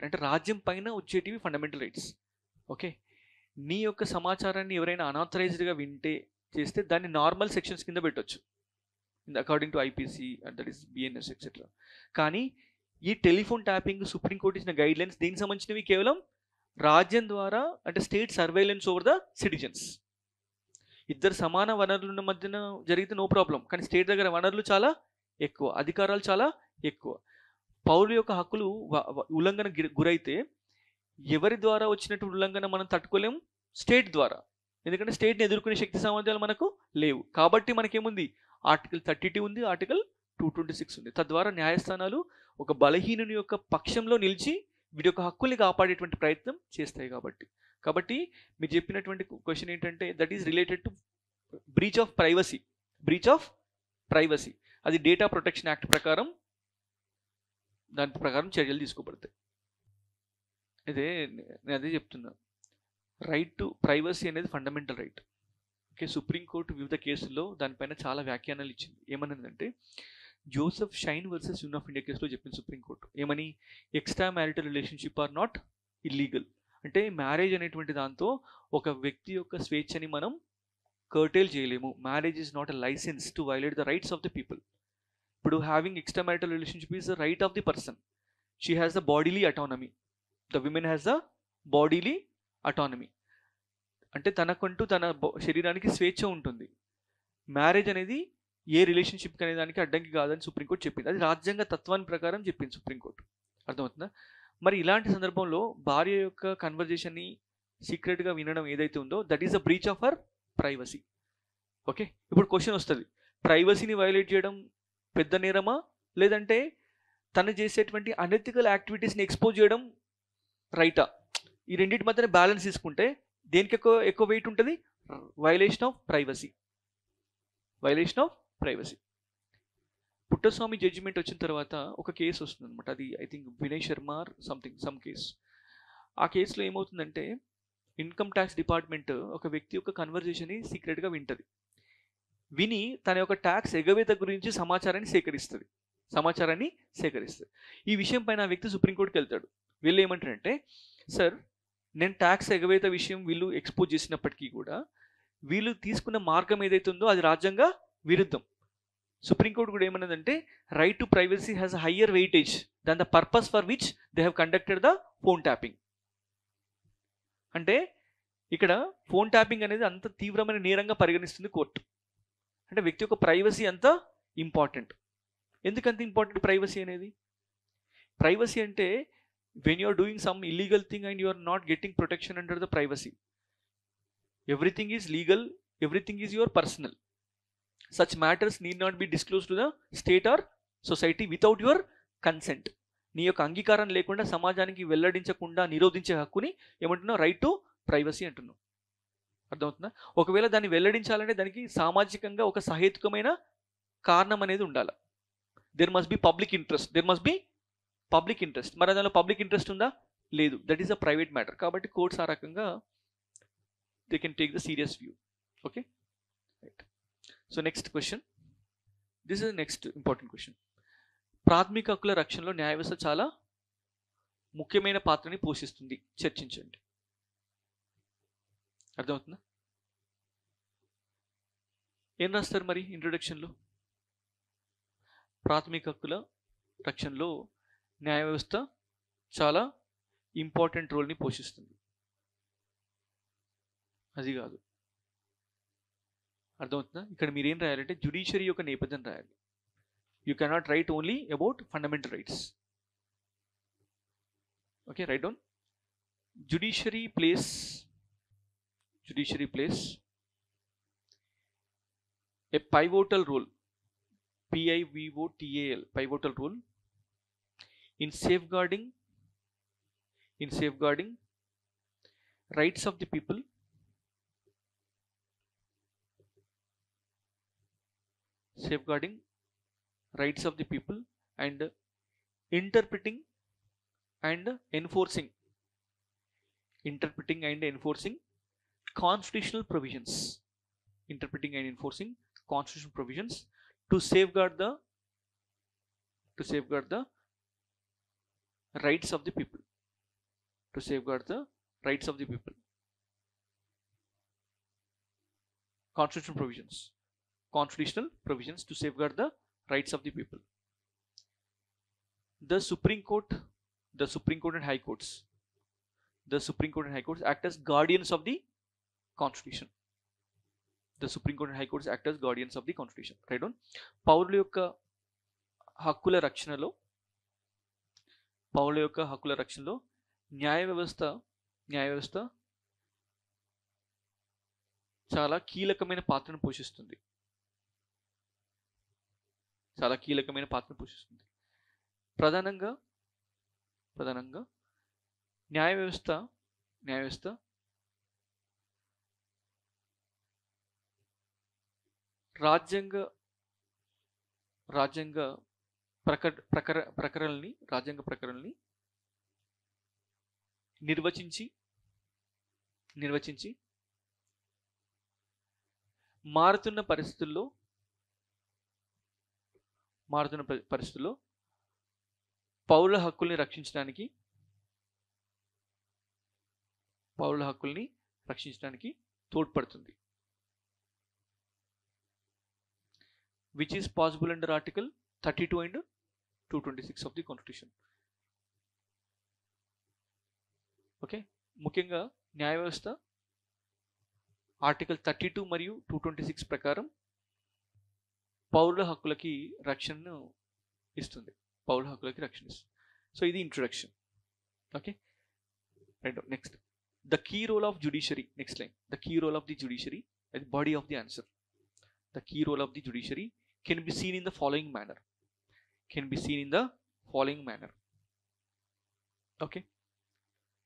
అంటే రాజ్యం పైన వచ్చేటివి ఫండమెంటల్ రైట్స్. ఓకే, నీ యొక్క సమాచారాన్ని ఎవరైనా అనాథరైజ్డ్గా చేస్తే దాన్ని నార్మల్ సెక్షన్స్ కింద పెట్టవచ్చు according to IPC and that is BNS etcetera. కానీ ఈ టెలిఫోన్ ట్యాపింగ్ సుప్రీంకోర్టు ఇచ్చిన గైడ్లైన్స్ దీనికి సంబంధించినవి కేవలం రాజ్యం ద్వారా, అంటే state surveillance over the citizens. ఇద్దరు సమాన వనరుల మధ్యన జరిగితే నో ప్రాబ్లం. కానీ స్టేట్ దగ్గర వనరులు చాలా ఎక్కువ, అధికారాలు చాలా ఎక్కువ. పౌరుల యొక్క హక్కులు ఉల్లంఘన గురైతే ఎవరి ద్వారా వచ్చినట్టు ఉల్లంఘన మనం తట్టుకోలేము? స్టేట్ ద్వారా. ఎందుకంటే స్టేట్ని ఎదుర్కొనే శక్తి సామర్థ్యాలు మనకు లేవు. కాబట్టి మనకేముంది? ఆర్టికల్ 32 ఉంది, ఆర్టికల్ 226 ఉంది. తద్వారా న్యాయస్థానాలు ఒక బలహీనుని యొక్క పక్షంలో నిలిచి వీడి యొక్క హక్కుల్ని కాపాడేటువంటి ప్రయత్నం చేస్తాయి. కాబట్టి మీరు చెప్పినటువంటి క్వశ్చన్ ఏంటంటే that is related to breach of privacy. అది డేటా ప్రొటెక్షన్ యాక్ట్ ప్రకారం దాని ప్రకారం చర్యలు తీసుకోబడతాయి. నేను అదే చెప్తున్నా, రైట్ టు ప్రైవసీ అనేది ఫండమెంటల్ రైట్. ఓకే, సుప్రీంకోర్టు వివిధ కేసుల్లో దానిపైన చాలా వ్యాఖ్యానాలు ఇచ్చింది. ఏమన్నదంటే Joseph Shine versus Union of India కేసులో చెప్పింది సుప్రీంకోర్టు. ఏమని? Extra marital relationship are not illegal. అంటే మ్యారేజ్ అనేటువంటి దాంతో ఒక వ్యక్తి యొక్క స్వేచ్ఛని మనం కర్టైల్ చేయలేము. Marriage is not a licence to violate the rights of the people. ఇప్పుడు having extra marital relationship is the right of the person. She has the bodily autonomy. The women has the bodily autonomy. అంటే తనకంటూ తన శరీరానికి స్వేచ్ఛ ఉంటుంది. మ్యారేజ్ అనేది ఏ రిలేషన్షిప్ అనే దానికి అడ్డంకి కాదని సుప్రీంకోర్టు చెప్పింది. అది రాజ్యాంగ తత్వాన్ని ప్రకారం చెప్పింది సుప్రీంకోర్టు. అర్థమవుతుందా? మరి ఇలాంటి సందర్భంలో భార్య యొక్క కన్వర్జేషన్ని సీక్రెట్గా వినడం ఏదైతే ఉందో that is a breach of her privacy. Okay, ఇప్పుడు క్వశ్చన్ వస్తుంది, ప్రైవసీని వైలేట్ చేయడం పెద్ద నేరమా, లేదంటే తను చేసేటువంటి అనెథికల్ యాక్టివిటీస్ని ఎక్స్పోజ్ చేయడం రైటా? ఈ రెండింటి మధ్యన బ్యాలెన్స్ తీసుకుంటే దేనికి ఎక్కువ వెయిట్ ఉంటుంది? Violation of privacy. Puttaswamy judgment వచ్చిన తర్వాత ఒక కేసు వస్తుంది అనమాట. అది I think Vinay Sharma some case. ఆ కేసులో ఏమవుతుందంటే ఇన్కమ్ ట్యాక్స్ డిపార్ట్మెంట్ ఒక వ్యక్తి యొక్క కన్వర్జేషన్ని సీక్రెట్గా వింటది. విని తన యొక్క ట్యాక్స్ ఎగవేత గురించి సమాచారాన్ని సేకరిస్తుంది. ఈ విషయం పైన ఆ వ్యక్తి సుప్రీంకోర్టుకి వెళ్తాడు. వీళ్ళు ఏమంటారంటే, సార్ నేను ట్యాక్స్ ఎగవేత విషయం వీళ్ళు ఎక్స్పోజ్ చేసినప్పటికీ కూడా వీళ్ళు తీసుకున్న మార్గం ఏదైతే ఉందో అది రాజ్యాంగ విరుద్ధం. సుప్రీంకోర్టు కూడా ఏమన్నదంటే, right to privacy has a higher weightage than the purpose for which they have conducted the phone tapping. అంటే ఇక్కడ ఫోన్ ట్యాపింగ్ అనేది అంత తీవ్రమైన నేరంగా పరిగణిస్తుంది కోర్టు. అంటే వ్యక్తి యొక్క ప్రైవసీ అంత ఇంపార్టెంట్. ఎందుకంత ఇంపార్టెంట్ ప్రైవసీ అనేది? ప్రైవసీ అంటే when you are doing some illegal thing and you are not getting protection under the privacy. Everything is legal, everything is your personal. Such matters need not be disclosed to the state or society without your consent. నీ యొక్క అంగీకారం లేకుండా సమాజానికి వెల్లడించకుండా నిరోధించే హక్కుని ఏమంటున్నావు? రైట్ టు ప్రైవసీ అంటున్నావు. అర్థమవుతుందా? ఒకవేళ దాన్ని వెల్లడించాలంటే దానికి సామాజికంగా ఒక సహేతుకమైన కారణం అనేది ఉండాలి. There must be public interest. మరి దానిలో పబ్లిక్ ఇంట్రెస్ట్ ఉందా? లేదు. That is a private matter. కాబట్టి కోర్ట్స్ ఆ రకంగా they can take the serious view. Okay, right. So next question, this is next important question. ప్రాథమిక హక్కుల రక్షణలో న్యాయ వ్యవస్థ చాలా ముఖ్యమైన పాత్రని పోషిస్తుంది. చర్చించండి. అర్థమవుతుందా? ఏం రాస్తారు మరి ఇంట్రొడక్షన్లో? ప్రాథమిక హక్కుల రక్షణలో న్యాయ వ్యవస్థ చాలా ఇంపార్టెంట్ రోల్ని పోషిస్తుంది. అది కాదు. అర్థమవుతుందా? ఇక్కడ మీరు ఏం రాయాలంటే జ్యుడిషియరీ యొక్క నేపథ్యం రాయాలి. You cannot write only about fundamental rights. Okay, write down. Judiciary plays a pivotal role, pivotal, pivotal role in safeguarding rights of the people, and interpreting and enforcing constitutional provisions, to safeguard the rights of the people, constitutional provisions to safeguard the rights of the people. The Supreme Court and High Courts act as guardians of the Constitution. Right on. పౌరుల యొక్క హక్కుల రక్షణలో న్యాయ వ్యవస్థ చాలా కీలకమైన పాత్రను పోషిస్తుంది. ప్రధానంగా న్యాయ వ్యవస్థ రాజ్యాంగ ప్రకరణల్ని నిర్వచించి మారుతున్న పరిస్థితుల్లో పౌరుల హక్కుల్ని రక్షించడానికి తోడ్పడుతుంది. which is possible under Article 32 and 226 of the Constitution. Okay, ముఖ్యంగా న్యాయ వ్యవస్థ ఆర్టికల్ 32 మరియు 226 ప్రకారం పౌరుల హక్కులకి రక్షణను ఇస్తుంది. సో ఇది introduction. Okay, right. Next, the key role of judiciary. Next line, the key role of the judiciary, అది body of the answer. The key role of the judiciary can be seen in the following manner. Okay,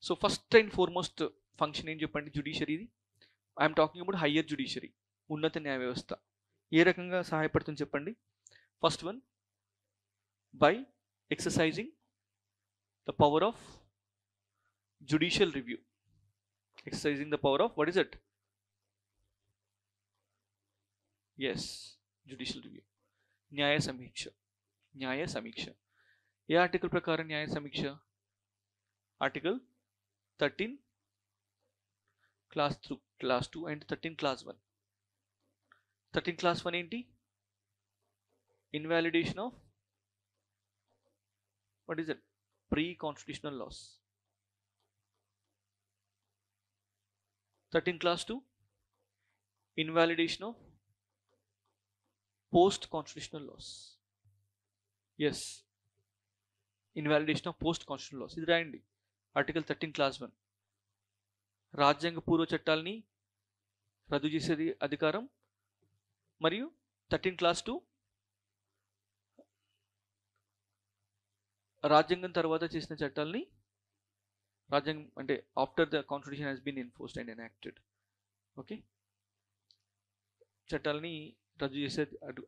so first and foremost function em cheppandi judiciary di. I am talking about higher judiciary, unnata న్యాయ వ్యవస్థ ఏ రకంగా సహాయపడుతుంది చెప్పండి. First one, by exercising the power of judicial review. Exercising the power of, what is it? Yes, judicial review. న్యాయ సమీక్ష. న్యాయ సమీక్ష ఏ ఆర్టికల్ ప్రకారం న్యాయ సమీక్ష? Article 13 clause 2 and 13 clause 1. 13 clause 1 ఏంటి? Invalidation of, what is it? Pre-constitutional laws. 13 class 2, invalidation of post-constitutional laws. Yes, invalidation of post-constitutional laws. ఇది రాయండి. ఆర్టికల్ 13 క్లాస్ 1 రాజ్యాంగ పూర్వ చట్టాలని రద్దు చేసేది అధికారం, మరియు 13 క్లాస్ 2 రాజ్యాంగం తర్వాత చేసిన చట్టాలని, రాజ్యాంగం అంటే after the constitution has been enforced and enacted, okay, చట్టాలని రద్దు చేసే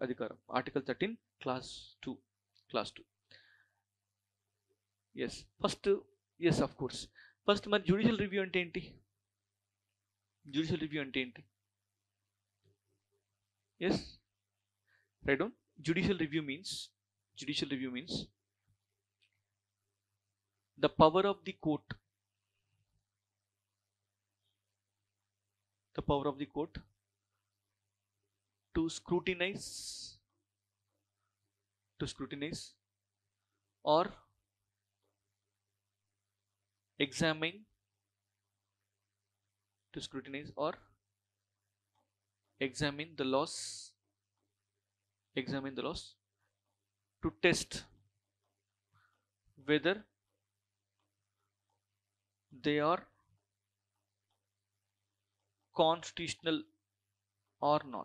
అధికారం. Article 13 clause 2. Yes, first, yes of course. First మరి జ్యుడిషియల్ రివ్యూ అంటే ఏంటి? జ్యుడిషియల్ రివ్యూ అంటే ఏంటి? Yes, right down. Judicial review means the power of the court, to scrutinize or examine the laws, to test whether they are constitutional or not.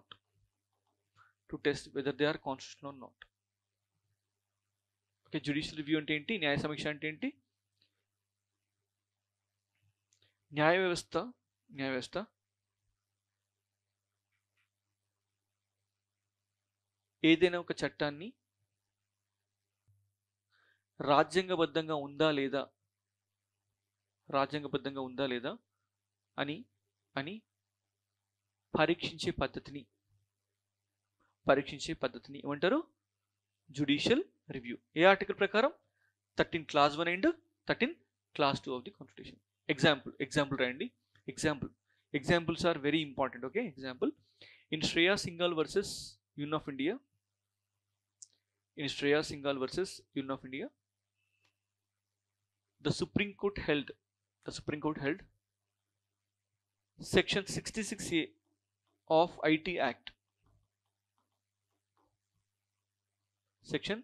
Okay, judicial review అంటే ఏంటి? న్యాయ సమీక్ష అంటే ఏంటి? న్యాయ వ్యవస్థ ఏదైనా ఒక చట్టాన్ని రాజ్యాంగబద్ధంగా ఉందా లేదా అని పరీక్షించే పద్ధతిని ఏమంటారు? Judicial review. ఏ ఆర్టికల్ ప్రకారం? 13 clause 1 and 13 clause 2 of the constitution. Example రాయండి. Examples are very important. Okay, example. In Shreya Singhal versus Union of India, the Supreme Court held Section 66A of IT Act. Section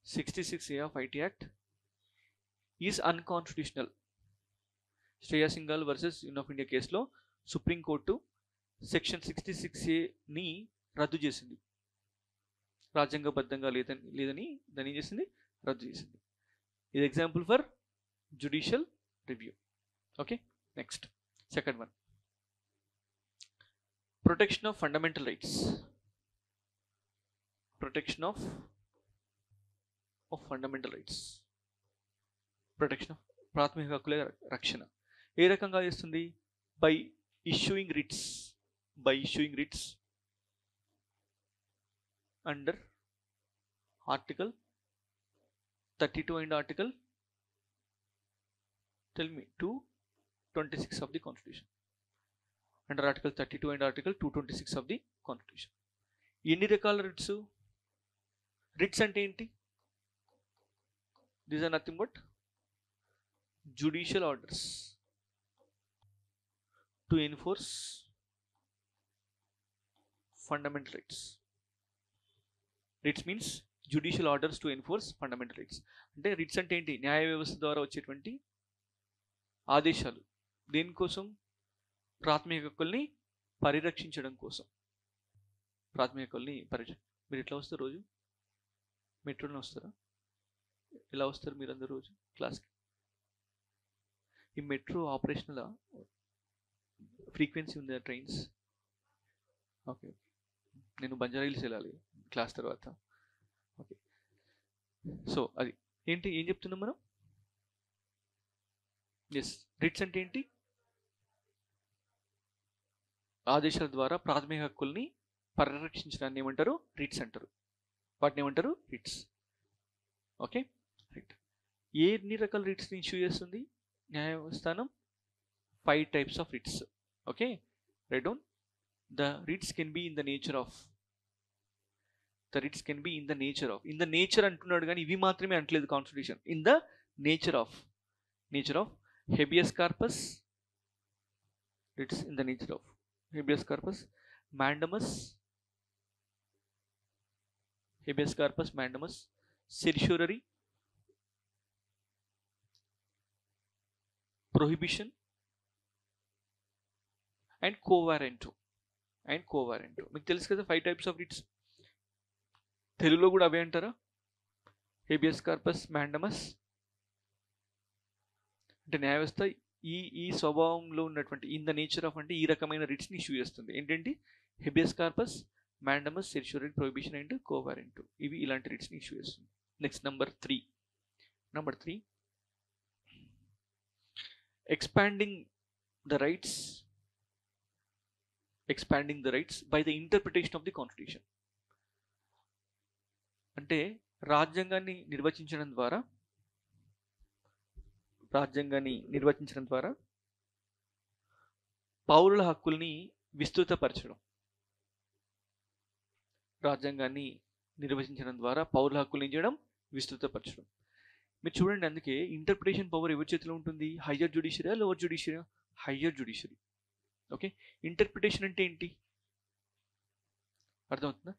66A of IT Act is unconstitutional. Shreya Singhal versus Union of India కేసులో సుప్రీం కోర్టు సెక్షన్ 66A ని రద్దు చేసింది. రాజ్యాంగబద్ధంగా లేదని దాన్ని ఏం చేసింది? రద్దు చేసింది. ఇది example for judicial review. Okay, next, second one, protection of fundamental rights. Protection of ప్రాథమిక హక్కుల రక్షణ ఏ రకంగా చేస్తుంది? By issuing writs under article 32 and article, tell me, 226 of the Constitution. Under Article 32 and Article 226 of the Constitution. ఎన్ని రకాల రిట్స్? రిట్స్ అంటే ఏంటి? These are nothing but judicial orders to enforce fundamental rights. Writs means judicial orders to enforce fundamental rights. అంటే రిట్స్ అంటే ఏంటి? న్యాయ వ్యవస్థ ద్వారా వచ్చేటువంటి ఆదేశాలు. దేనికోసం? ప్రాథమిక హక్కుల్ని పరిరక్షించడం కోసం. మీరు ఎట్లా వస్తారు? రోజు మెట్రోలో వస్తారా? ఎలా వస్తారు మీరు అందరు రోజు క్లాస్కి? ఈ మెట్రో ఆపరేషనల్ ఫ్రీక్వెన్సీ ఉందా ట్రైన్స్? ఓకే, నేను బంజారా హిల్స్ వెళ్ళాలి క్లాస్ తర్వాత. ఓకే, సో అది ఏంటి, ఏం చెప్తున్నాం మనం? ఎస్, రిట్స్ అంటే ఏంటి? ఆదేశాల ద్వారా ప్రాథమిక హక్కుల్ని పరిరక్షించడాన్ని ఏమంటారు? రిట్స్ అంటారు. వాటిని ఏమంటారు? రిట్స్. Okay, right. ఎన్ని రకాల రిట్స్ని ఇష్యూ చేస్తుంది న్యాయస్థానం? 5 types of writs. Okay, write down. The writs can be in the nature of. The writs can be in the nature of. In the nature అంటున్నాడు కానీ ఇవి మాత్రమే అంటలేదు constitution. In the nature of. Nature of habeas corpus. Writs in the nature of habeas corpus, mandamus. Habeas corpus, mandamus, certiorari, prohibition, and కోవారెంటో. మీకు తెలుసు కదా 5 types of writs. తెలుగులో కూడా అవే అంటారా? Habeas corpus, mandamus. అంటే న్యాయ వ్యవస్థ ఈ స్వభావంలో ఉన్నటువంటి ఇన్ ద నేచర్ ఆఫ్ అంటే ఈ రకమైన రిట్స్ని ఇష్యూ చేస్తుంది. ఏంటంటే habeas corpus, mandamus, certiorari, prohibition and quo warranto. ఇవి ఇలాంటి రిట్స్ని ఇష్యూ చేస్తుంది. Next number 3. Expanding the rights by the interpretation of the constitution. అంటే రాజ్యాంగాన్ని నిర్వచించడం ద్వారా పౌరుల హక్కుల్ని విస్తృతపరచడం. రాజ్యాంగాన్ని నిర్వచించడం ద్వారా పౌరుల హక్కుల్ని చేయడం, విస్తృతపరచడం. మీరు చూడండి, అందుకే ఇంటర్ప్రిటేషన్ పవర్ ఎవరి చేతిలో ఉంటుంది? Higher judiciary, lower judiciary? Higher judiciary. Okay, interpretation అంటే ఏంటి అర్థమవుతుందా?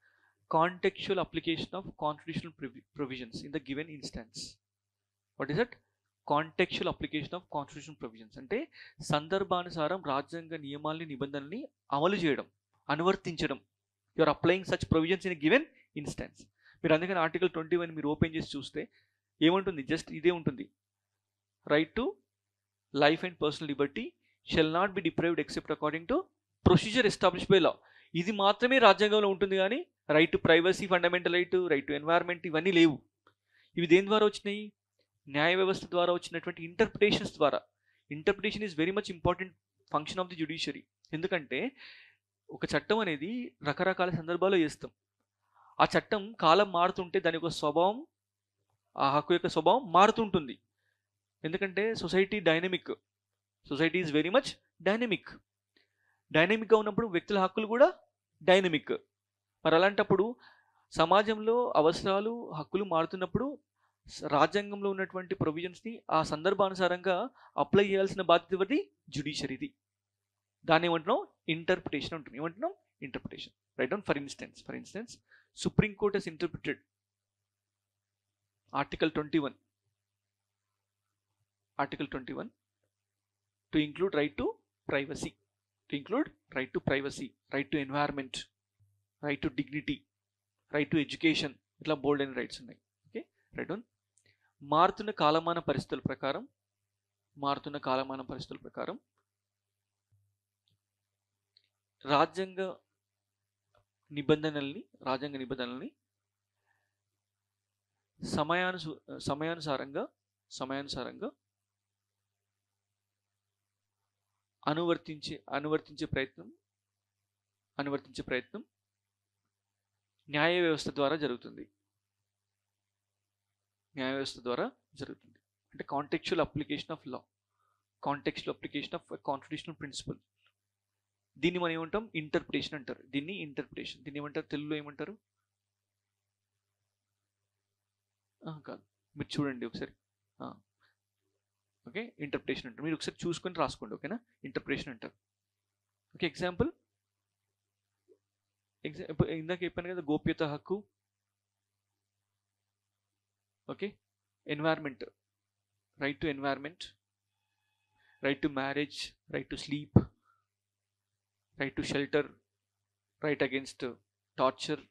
Contextual application of constitutional provisions in the given instance. What is that? Contextual application of constitutional provisions అంటే సందర్భానుసారం రాజ్యాంగ నియమాల్ని, నిబంధనల్ని అమలు చేయడం, అనువర్తించడం. You are applying such provisions in given instance. మీరు అందుకని ఆర్టికల్ 21 మీరు ఓపెన్ చేసి చూస్తే ఏముంటుంది? జస్ట్ ఇదే ఉంటుంది. Right to life and personal Liberty shall not be deprived except according to procedure established by law. ఇది మాత్రమే రాజ్యాంగంలో ఉంటుంది, కానీ right to privacy, fundamental right to environment ఇవన్నీ లేవు. ఇవి దేని ద్వారా వచ్చినాయి? న్యాయ వ్యవస్థ ద్వారా వచ్చినటువంటి ఇంటర్ప్రిటేషన్స్ ద్వారా. Interpretation is very much important function of the judiciary. ఎందుకంటే ఒక చట్టం అనేది రకరకాల సందర్భాల్లో చేస్తాం. ఆ చట్టం కాలం మారుతుంటే దాని యొక్క స్వభావం, ఆ హక్కు యొక్క స్వభావం మారుతుంటుంది. ఎందుకంటే society dynamic. Society is very much డైనమిక్గా ఉన్నప్పుడు వ్యక్తుల హక్కులు కూడా డైనమిక్. మరి అలాంటప్పుడు సమాజంలో అవసరాలు, హక్కులు మారుతున్నప్పుడు రాజ్యాంగంలో ఉన్నటువంటి ప్రొవిజన్స్ని ఆ సందర్భానుసారంగా అప్లై చేయాల్సిన బాధ్యత ఎవరిది? జ్యుడిషియరీది. దాన్ని ఏమంటున్నాం? ఇంటర్ప్రిటేషన్ ఉంటుంది. ఏమంటున్నాం? Interpretation. Right down. For instance Supreme Court has interpreted article 21 to include right to privacy, right to environment, right to dignity, right to education. ఇట్లా బోల్డ్ అండ్ రైట్స్ ఉన్నాయి. Okay, write down. మారుతున్న కాలమాన పరిస్థితుల ప్రకారం రాజ్యాంగ నిబంధనల్ని సమయానుసారంగా అనువర్తించే ప్రయత్నం న్యాయ వ్యవస్థ ద్వారా జరుగుతుంది. అంటే contextual application of law, contextual application of constitutional principle. దీన్ని మనం ఏమంటాం? ఇంటర్ప్రిటేషన్ అంటారు. దీన్ని ఏమంటారు? తెలుగులో ఏమంటారు? కాదు, మీరు చూడండి ఒకసారి. ఓకే, ఇంటర్ప్రిటేషన్ అంటారు. మీరు ఒకసారి చూసుకొని రాసుకోండి. ఓకేనా? ఇంటర్ప్రిటేషన్ అంటారు. ఓకే, ఎగ్జాంపుల్ ఇందాక చెప్పాను కదా, గోప్యత హక్కు. Okay, environment, right to environment, right to marriage, right to sleep, right to shelter, right against torture,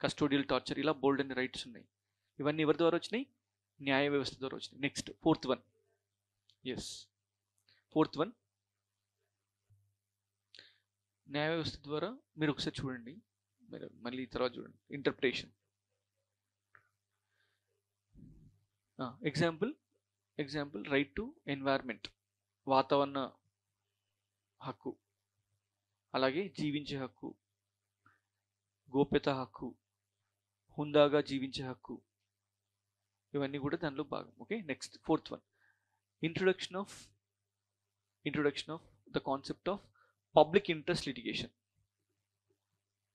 custodial torture. ఇలా బోల్డ్ అనే రైట్స్ ఉన్నాయి. ఇవన్నీ ఎవరి ద్వారా వచ్చినాయి? న్యాయ వ్యవస్థ ద్వారా వచ్చినాయి. Next fourth one. న్యాయ వ్యవస్థ ద్వారా మీరు ఒకసారి చూడండి, మళ్ళీ తర్వాత చూడండి. Interpretation example right to environment, వాతావరణ హక్కు, అలాగే జీవించే హక్కు, గోప్యత హక్కు, హుందాగా జీవించే హక్కు, ఇవన్నీ కూడా దానిలో భాగం. Okay, next fourth one, introduction of the concept of public interest litigation.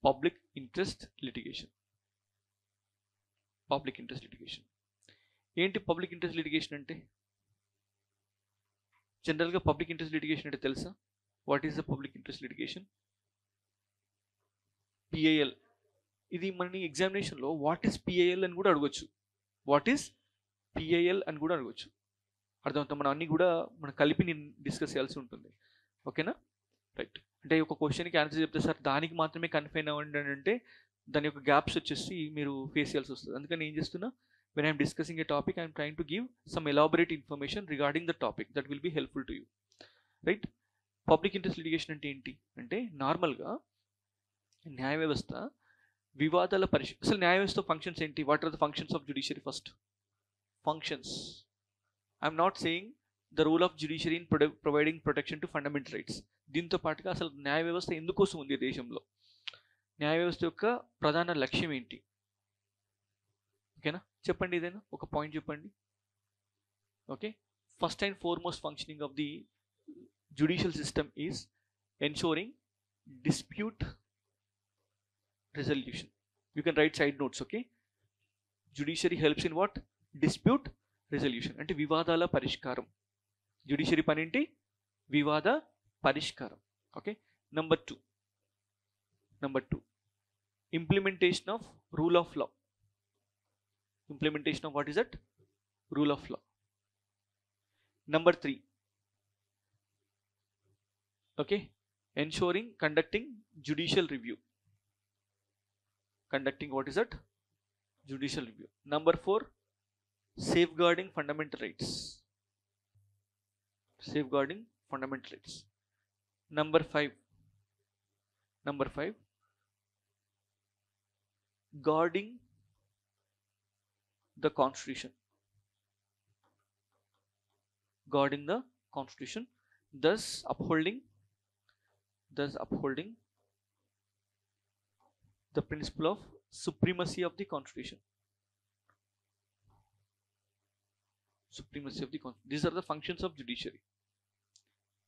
Public interest litigation ఏంటి? పబ్లిక్ ఇంట్రెస్ట్ లిటిగేషన్ అంటే జనరల్గా పబ్లిక్ ఇంట్రెస్ట్ లిటిగేషన్ అంటే తెలుసా? What is the public interest litigation? PIL. ఇది మన ఎగ్జామినేషన్లో వాట్ ఈస్ PIL అని కూడా అడగొచ్చు. అర్థమవుతాం, మనం అన్నీ కూడా మనం కలిపి నేను డిస్కస్ చేయాల్సి ఉంటుంది. ఓకేనా, రైట్. అంటే ఒక క్వశ్చన్కి ఆన్సర్ చెప్తే సార్ దానికి మాత్రమే కన్ఫైన్ అవ్వండి అని అంటే దాని యొక్క గ్యాప్స్ వచ్చేసి మీరు ఫేస్ చేయాల్సి వస్తుంది. అందుకని ఏం చేస్తున్నా, when I'm discussing a topic, I'm trying to give some elaborate information regarding the topic that will be helpful to you, right? Public interest litigation అంటే ఏంటి అంటే, నార్మల్గా న్యాయ వ్యవస్థ వివాదాల అసలు న్యాయ వ్యవస్థ ఫంక్షన్స్ ఏంటి? What are the functions of judiciary? First functions, I'm not saying the rule of judiciary in providing protection to fundamental rights. దీంతో పాటుగా అసలు న్యాయ వ్యవస్థ ఎందుకోసం ఉంది దేశంలో, న్యాయ వ్యవస్థ యొక్క ప్రధాన లక్ష్యం ఏంటి? ఓకేనా, చెప్పండి, ఏదైనా ఒక పాయింట్ చెప్పండి. Okay, first and foremost functioning of the judicial system is ensuring dispute resolution. You can write side notes. Okay, judiciary helps in what? Dispute resolution అంటే వివాదాల పరిష్కారం. జ్యుడిషియరీ పని ఏంటి? వివాద పరిష్కారం. Okay, number two implementation of rule of law. Implementation of what is that? Rule of law. Number three, okay, ensuring conducting judicial review. Conducting what is that? Judicial review. Number 4, safeguarding fundamental rights. Number 5, guarding the constitution. Thus upholding the principle of supremacy of the constitution. These are the functions of judiciary.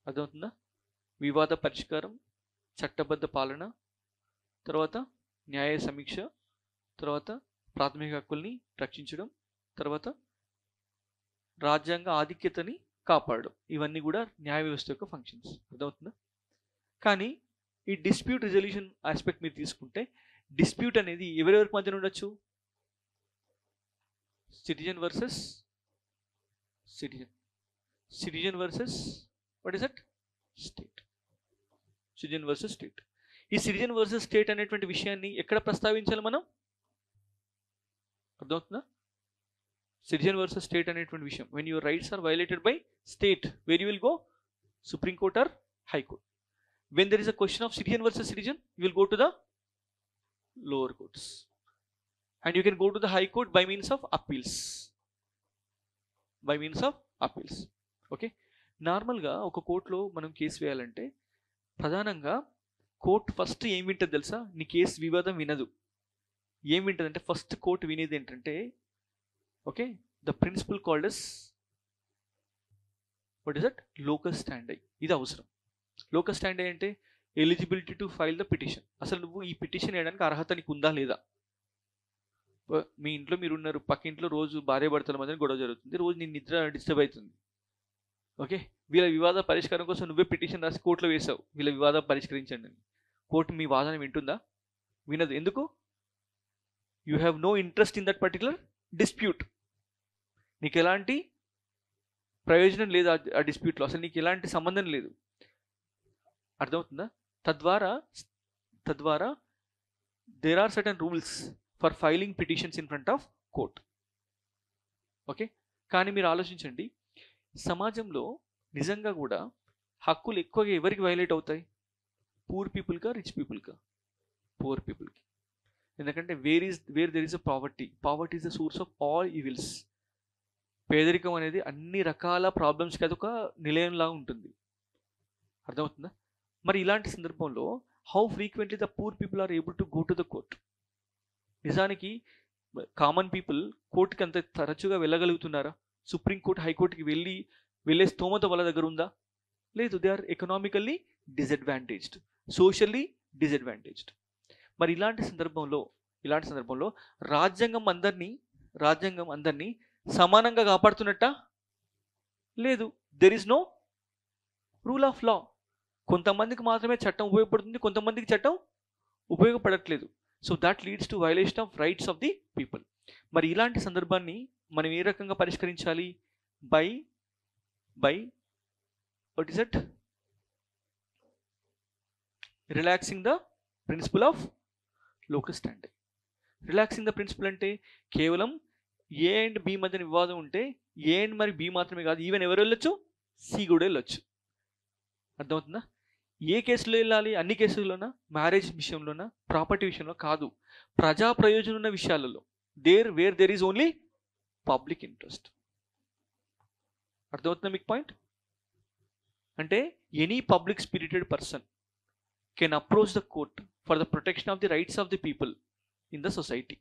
అర్థమవుతుందా? వివాద పరిష్కారం, చట్టబద్ధ పాలన, తర్వాత న్యాయ సమీక్ష, తర్వాత ప్రాథమిక హక్కుల్ని రక్షించడం, తర్వాత రాజ్యాంగ ఆధిక్యతని కాపాడడం. ఇవన్నీ కూడా న్యాయ వ్యవస్థ యొక్క ఫంక్షన్స్. అర్థమవుతుందా? కానీ ఈ డిస్ప్యూట్ రిజల్యూషన్ ఆస్పెక్ట్ మీరు తీసుకుంటే, డిస్ప్యూట్ అనేది ఎవరెవరికి మధ్యన ఉండొచ్చు? Citizen versus what is that? State. ఈ సిటిజన్ వర్సెస్ స్టేట్ అనేటువంటి విషయాన్ని ఎక్కడ ప్రస్తావించాలి మనం? అర్థమవుతుందా? సిటిజన్ వర్సెస్ స్టేట్ అనేటువంటి విషయం, when your rights are violated by state, where you will go? Supreme Court or High Court. When there is a question of citizen versus citizen, you will go to the lower courts, and you can go to the High Court by means of appeals. Okay, నార్మల్గా ఒక కోర్టులో మనం కేసు వేయాలంటే ప్రధానంగా కోర్టు ఫస్ట్ ఏం వింటుంది తెలుసా? నీ కేసు వివాదం వినదు. ఏం వింటుంది అంటే, ఫస్ట్ కోర్టు వినేది ఏంటంటే, okay, the principle called as what is that? Locus standi. ఇది అవసరం. లోకస్ స్టాండై అంటే eligibility to file the petition. అసలు నువ్వు ఈ పిటిషన్ వేయడానికి అర్హత నీకు ఉందా లేదా? మీ ఇంట్లో మీరు ఉన్నారు, పక్క ఇంట్లో రోజు భార్య భర్తల మధ్య గొడవ జరుగుతుంది, రోజు నీ నిద్ర డిస్టర్బ్ అవుతుంది. ఓకే, వీళ్ళ వివాద పరిష్కారం కోసం నువ్వే పిటిషన్ రాసి కోర్టులో వేసావు, వీళ్ళ వివాదం పరిష్కరించండి అని. కోర్టు మీ వాదన వింటుందా? వినదు. ఎందుకు? You have no interest in that particular dispute. నీకు ఎలాంటి ప్రయోజనం లేదు ఆ డిస్ప్యూట్లో, అసలు నీకు ఎలాంటి సంబంధం లేదు. అర్థమవుతుందా? తద్వారా there are certain rules for filing petitions in front of court. Okay, కానీ మీరు ఆలోచించండి, సమాజంలో నిజంగా కూడా హక్కులు ఎక్కువగా ఎవరికి వైలేట్ అవుతాయి? పూర్ పీపుల్కా, రిచ్ పీపుల్కా? పూర్ పీపుల్కి. ఎందుకంటే where there is a poverty is the source of all evils. పేదరికం అనేది అన్ని రకాల ప్రాబ్లమ్స్కి అదొక నిలయంలా ఉంటుంది. అర్థమవుతుందా? మరి ఇలాంటి సందర్భంలో how frequently the poor people are able to go to the court? నిజానికి కామన్ పీపుల్ కోర్టుకి అంత తరచుగా వెళ్ళగలుగుతున్నారా? సుప్రీంకోర్టు హైకోర్టుకి వెళ్ళే స్తోమత వాళ్ళ దగ్గర ఉందా? లేదు. They are economically disadvantaged, socially disadvantaged. మరి ఇలాంటి సందర్భంలో రాజ్యాంగం అందరినీ సమానంగా కాపాడుతున్నట్ట? లేదు. There is no rule of law. కొంతమందికి మాత్రమే చట్టం ఉపయోగపడుతుంది, కొంతమందికి చట్టం ఉపయోగపడట్లేదు. So that leads to violation of rights of the people. మరి ఇలాంటి సందర్భాన్ని మనం ఏ రకంగా పరిష్కరించాలి? By what is it? Relaxing the principle of local standing. Relaxing the principle అంటే కేవలం ఏ అండ్ బి మధ్యన వివాదం ఉంటే ఏ అండ్ మరి బి మాత్రమే కాదు, ఈవెన్ ఎవరు వెళ్ళొచ్చు, సి కూడా వెళ్ళొచ్చు. అర్థమవుతుందా? ఏ కేసులో వెళ్ళాలి? అన్ని కేసుల్లోనా? మ్యారేజ్ విషయంలోనా? ప్రాపర్టీ విషయంలో కాదు. ప్రజా ప్రయోజనం ఉన్న విషయాలలో, where there is only public interest. అర్థమవుతుందా మీకు పాయింట్? అంటే any public spirited person can approach the court for the protection of the rights of the people in the society.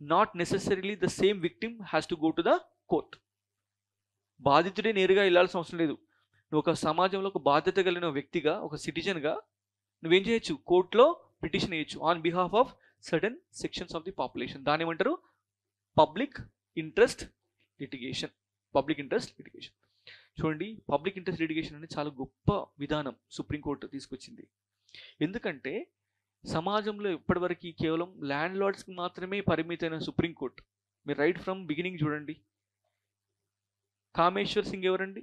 Not necessarily the same victim has to go to the court. బాధితుడే నేరుగా వెళ్ళాల్సిన అవసరం లేదు. నువ్వు ఒక సమాజంలో ఒక బాధ్యత కలిగిన వ్యక్తిగా, ఒక సిటిజన్గా నువ్వేం చేయొచ్చు? కోర్టులో పిటిషన్ వేయచ్చు on behalf of certain sections of the population. దాని ఏమంటారు? Public interest litigation. చూడండి, పబ్లిక్ ఇంట్రెస్ట్ లిటిగేషన్ అనేది చాలా గొప్ప విధానం సుప్రీంకోర్టు తీసుకొచ్చింది. ఎందుకంటే సమాజంలో ఇప్పటివరకు కేవలం ల్యాండ్ లార్డ్స్కి మాత్రమే పరిమితమైన సుప్రీంకోర్టు. మీరు రైట్ ఫ్రమ్ బిగినింగ్ చూడండి. కామేశ్వర్ సింగ్ ఎవరండి?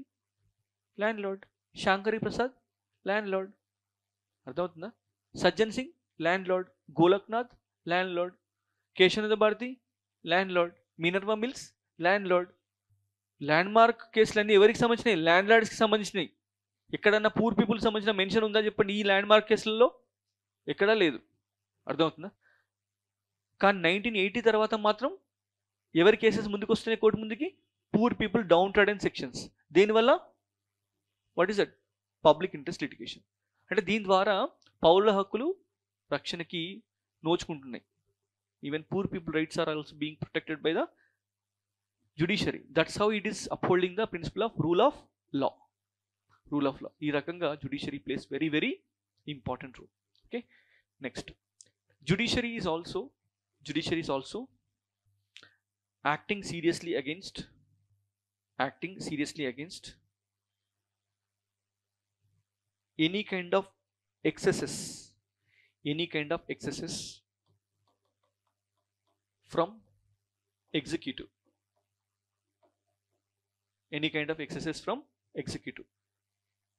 Landlord. Shankari Prasad landlord. అర్థమవుతుందా? Sajjan Singh landlord. Golaknath landlord. Keshavanatha Bharati landlord. Minerva Mills landlord. Landmark కేసులన్నీ ఎవరికి సంబంధించినవి? ల్యాండ్ లార్డ్స్కి సంబంధించినవి. ఎక్కడన్నా పూర్ పీపుల్కి సంబంధించిన మెన్షన్ ఉందా చెప్పండి ఈ ల్యాండ్ మార్క్ కేసులలో? ఎక్కడా లేదు. అర్థమవుతుందా? కానీ 1980 తర్వాత మాత్రం ఎవరి కేసెస్ ముందుకు వస్తున్నాయి కోర్టు ముందుకి? Poor people, downtrodden sections. దేనివల్ల? What is that? Public interest litigation. అంటే దీని ద్వారా పౌరుల హక్కులు రక్షణకి నోచుకుంటున్నాయి. Even poor people rights are also being protected by the judiciary. That's how it is upholding the principle of rule of law. ఈ రకంగా judiciary plays very very important role. Okay, next, judiciary is also acting seriously against any kind of excesses from executive.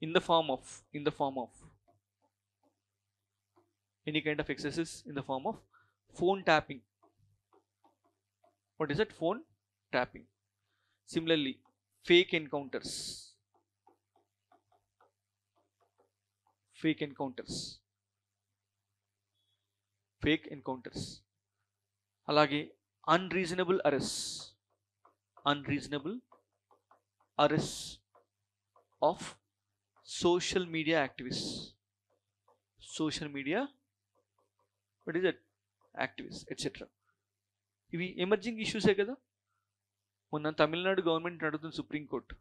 In the form of any kind of excesses in the form of phone tapping. What is that? Phone tapping. Similarly, fake encounters. అలాగే unreasonable arrests of social media activists. What is that? Activists, etc. ఇవి ఎమర్జింగ్ ఇష్యూసే కదా. మొన్న తమిళనాడు గవర్నమెంట్ అడుగుతుంది సుప్రీంకోర్టు,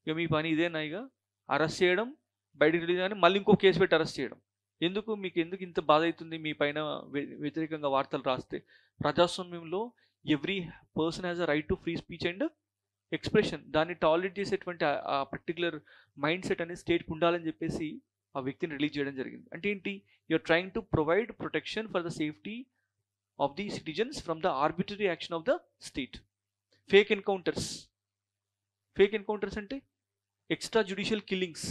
ఇక మీ పని ఇదేనా? ఇక అరెస్ట్ చేయడం, బయటకు రిలీజ్ కానీ మళ్ళీ ఇంకో కేసు పెట్టి అరెస్ట్ చేయడం. మీకు ఎందుకు ఇంత బాధ అవుతుంది మీ పైన వ్యతిరేకంగా వార్తలు రాస్తే? ప్రజాస్వామ్యంలో every person has a right to free speech and expression. దాన్ని టాలరేట్ చేసేటువంటి ఆ పర్టికులర్ మైండ్ సెట్ అనేది స్టేట్కి ఉండాలని చెప్పేసి ఆ వ్యక్తిని రిలీజ్ చేయడం జరిగింది. అంటే ఏంటి? You are trying to provide protection for the safety of the citizens from the arbitrary action of the state. Fake encounters అంటే extra judicial killings.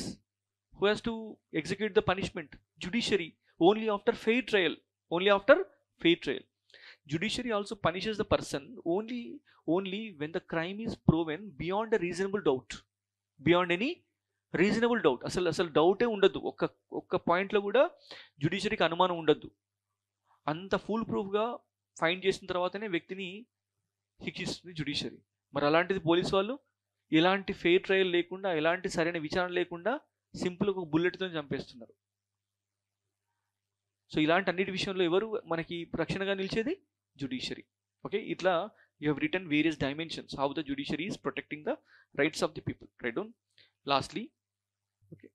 Who has to execute the punishment? Judiciary. Only after fair trial. Judiciary also punishes the person only when the crime is proven beyond a reasonable doubt. Beyond any reasonable doubt. అసలు డౌటే ఉండద్దు. ఒక్క పాయింట్లో కూడా జ్యుడిషియరీకి అనుమానం ఉండద్దు. అంత ఫుల్ ప్రూఫ్గా ఫైండ్ చేసిన తర్వాతనే వ్యక్తిని శిక్షిస్తుంది జ్యుడిషియరీ. మరి అలాంటిది పోలీసు వాళ్ళు ఎలాంటి ఫెయిర్ ట్రయల్ లేకుండా, ఎలాంటి సరైన విచారణ లేకుండా సింపుల్గా ఒక బుల్లెట్తో చంపేస్తున్నారు. సో ఇలాంటి అన్నిటి విషయంలో ఎవరు మనకి రక్షణగా నిలిచేది? జుడిషియరీ. ఓకే, ఇట్లా you have return various dimensions how the judiciary is protecting the rights of the people. Right down. Lastly, okay,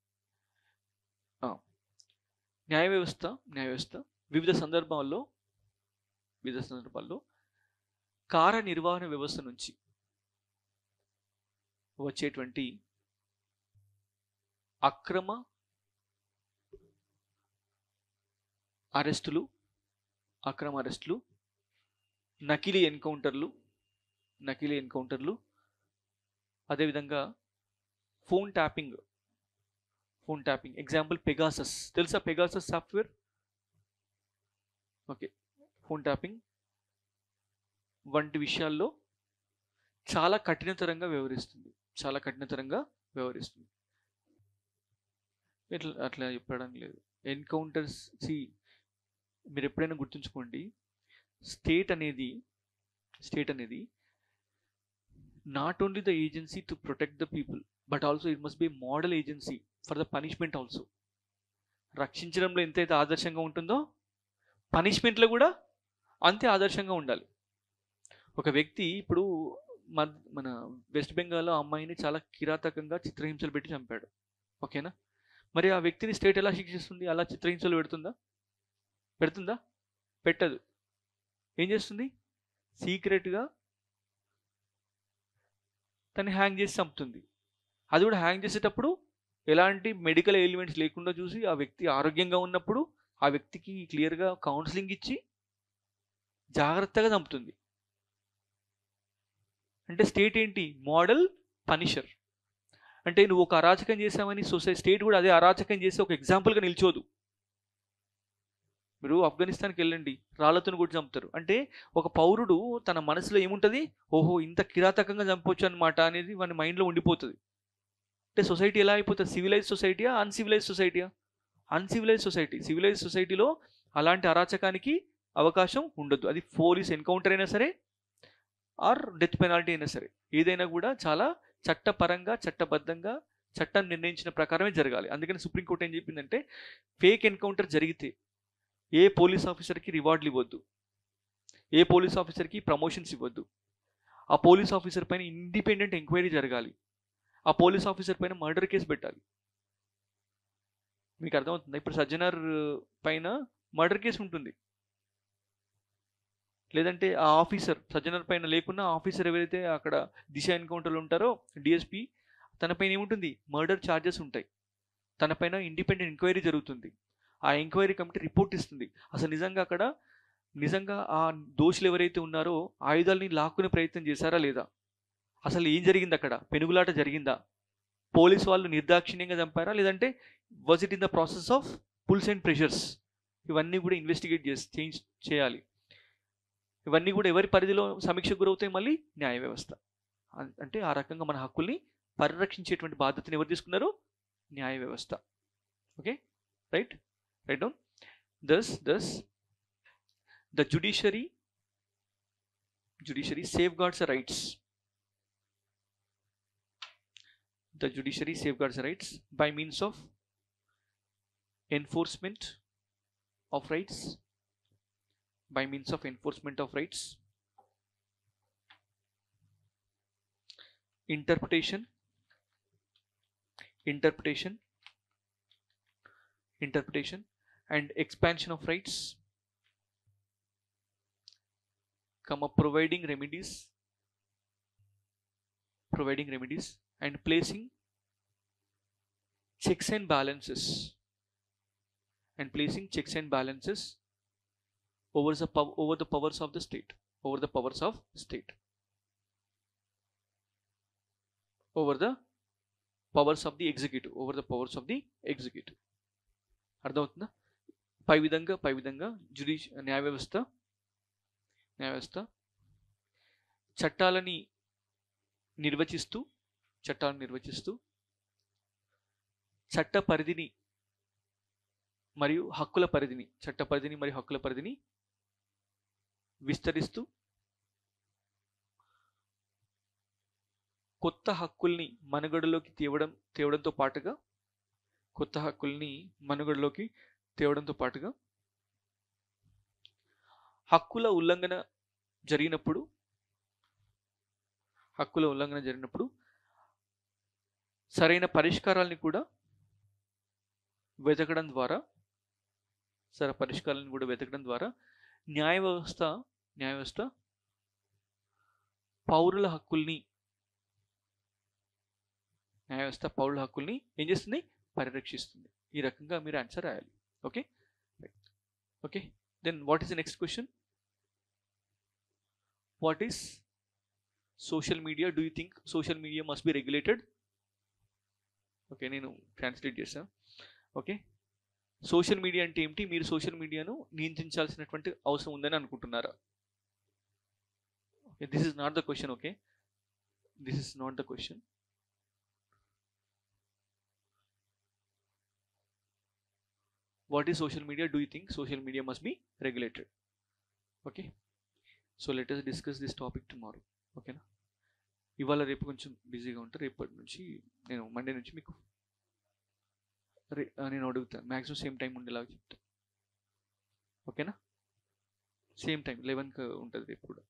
న్యాయ వ్యవస్థ వివిధ సందర్భాల్లో కార్యనిర్వహణ వ్యవస్థ నుంచి వచ్చేటువంటి అక్రమ అరెస్టులు, నకిలీ ఎన్కౌంటర్లు, అదేవిధంగా ఫోన్ ట్యాపింగ్. Example Pegasus. తెలుసా Pegasus software? Okay, phone tapping వంటి విషయాల్లో చాలా కఠినతరంగా వ్యవహరిస్తుంది. అట్లా చెప్పడం లేదు. ఎన్కౌంటర్స్, మీరు ఎప్పుడైనా గుర్తుంచుకోండి, స్టేట్ అనేది not only the agency to protect the people but also it must be model agency for the punishment also. రక్షించడంలో ఎంతైతే ఆదర్శంగా ఉంటుందో పనిష్మెంట్లో కూడా అంతే ఆదర్శంగా ఉండాలి. ఒక వ్యక్తి ఇప్పుడు మన వెస్ట్ బెంగాల్లో అమ్మాయిని చాలా కిరాతకంగా చిత్రహింసలు పెట్టి చంపాడు. ఓకేనా? మరి ఆ వ్యక్తిని స్టేట్ ఎలా శిక్షిస్తుంది? అలా చిత్రహింసలు పెడుతుందా? పెట్టదు. ఏం చేస్తుంది? సీక్రెట్గా తను హ్యాంగ్ చేసి చంపుతుంది. అది కూడా హ్యాంగ్ చేసేటప్పుడు ఎలాంటి మెడికల్ ఎలిమెంట్స్ లేకుండా చూసి ఆ వ్యక్తి ఆరోగ్యంగా ఉన్నప్పుడు ఆ వ్యక్తికి క్లియర్గా కౌన్సిలింగ్ ఇచ్చి జాగ్రత్తగా చంపుతుంది. అంటే స్టేట్ ఏంటి? Model Punisher. అంటే నువ్వు ఒక అరాచకం చేసామని స్టేట్ కూడా అదే అరాచకం చేసి ఒక ఎగ్జాంపుల్గా నిల్చోదు. మీరు ఆఫ్ఘనిస్తాన్కి వెళ్ళండి, రాళ్లతో కూడా చంపుతారు. అంటే ఒక పౌరుడు తన మనసులో ఏముంటుంది? ఓహో, ఇంత కిరాతకంగా చంపొచ్చు అనమాట అనేది వాని మైండ్లో ఉండిపోతుంది. అంటే సొసైటీ ఎలా అయిపోతుంది? సివిలైజ్ సొసైటీయా, అన్సివిలైజ్ సొసైటీయా? Uncivilise society. సివిలైజ్ సొసైటీలో అలాంటి అరాచకానికి అవకాశం ఉండదు. అది పోలీస్ ఎన్కౌంటర్ అయినా సరే ఆర్ డెత్ పెనాల్టీ అయినా సరే, ఏదైనా కూడా చాలా చట్టపరంగా, చట్టబద్ధంగా, చట్టం నిర్ణయించిన ప్రకారమే జరగాలి. అందుకని సుప్రీంకోర్టు ఏం చెప్పిందంటే, ఫేక్ ఎన్కౌంటర్ జరిగితే ఏ పోలీస్ ఆఫీసర్కి రివార్డులు ఇవ్వద్దు, ఏ పోలీస్ ఆఫీసర్కి ప్రమోషన్స్ ఇవ్వద్దు. ఆ పోలీస్ ఆఫీసర్ పైన ఇండిపెండెంట్ ఎంక్వైరీ జరగాలి. ఆ పోలీస్ ఆఫీసర్ పైన మర్డర్ కేసు పెట్టాలి. మీకు అర్థమవుతుందా? ఇప్పుడు సజ్జనర్ పైన మర్డర్ కేసు ఉంటుంది, లేదంటే ఆ ఆఫీసర్ సజ్జనర్ పైన లేకున్నా ఆఫీసర్ ఎవరైతే అక్కడ దిశ ఎన్కౌంటర్లు ఉంటారో డిఎస్పీ, తన పైన ఏముంటుంది? మర్డర్ ఛార్జెస్ ఉంటాయి. తన పైన ఇండిపెండెంట్ ఎంక్వైరీ జరుగుతుంది. ఆ ఎంక్వైరీ కమిటీ రిపోర్ట్ ఇస్తుంది. అసలు నిజంగా ఆ దోషులు ఎవరైతే ఉన్నారో ఆయుధాలని లాక్కునే ప్రయత్నం చేశారా లేదా, అసలు ఏం జరిగింది, అక్కడ పెనుగులాట జరిగిందా, పోలీసు వాళ్ళు నిర్దాక్షిణ్యంగా చంపారా, లేదంటే was it in the process of pulls and pressures? ఇవన్నీ కూడా ఇన్వెస్టిగేట్ చేయాలి. ఇవన్నీ కూడా ఎవరి పరిధిలో సమీక్షకు గురవుతాయి? మళ్ళీ న్యాయ వ్యవస్థ. అంటే ఆ రకంగా మన హక్కుల్ని పరిరక్షించేటువంటి బాధ్యతను ఎవరు తీసుకున్నారు? న్యాయ వ్యవస్థ. Okay, write down. Thus the judiciary safeguards the rights. The judiciary safeguards the rights by means of enforcement of rights, interpretation, and expansion of rights, providing remedies, and placing checks and balances, over the powers of the state, over the powers of the executive, అర్థమవుతుందా? పై విధంగా న్యాయ వ్యవస్థ చట్టాలని నిర్వచిస్తూ చట్ట పరిధిని మరియు హక్కుల పరిధిని విస్తరిస్తూ కొత్త హక్కుల్ని మనుగడలోకి తేవడంతో పాటుగా హక్కుల ఉల్లంఘన జరిగినప్పుడు సరైన పరిష్కారాలని కూడా వెతకడం ద్వారా న్యాయ వ్యవస్థ పౌరుల హక్కుల్ని ఏం చేస్తుంది, పరిరక్షిస్తుంది. ఈ రకంగా మీరు ఆన్సర్ రాయాలి. Okay okay then what is the next question? What is social media? Do you think social media must be regulated? Okay, నేను ట్రాన్స్లేట్ చేస్తాను. ఓకే, సోషల్ మీడియా అంటే ఏమిటి? మీరు సోషల్ మీడియాను నియంత్రించాల్సినటువంటి అవసరం ఉందని అనుకుంటున్నారా? Okay, this is not the question. Okay, this is not the question. What is social media? Do you think social media must be regulated? Okay, so let us discuss this topic tomorrow. Okay na? ఇవాళ రేపు కొంచెం బిజీగా ఉంటారు. రేపటి నుంచి నేను మండే నుంచి మీకు నేను అడుగుతాను. మ్యాక్సిమం సేమ్ టైం ఉండేలాగా చెప్తాను. ఓకేనా? సేమ్ టైం 11కి ఉంటుంది రేపు కూడా.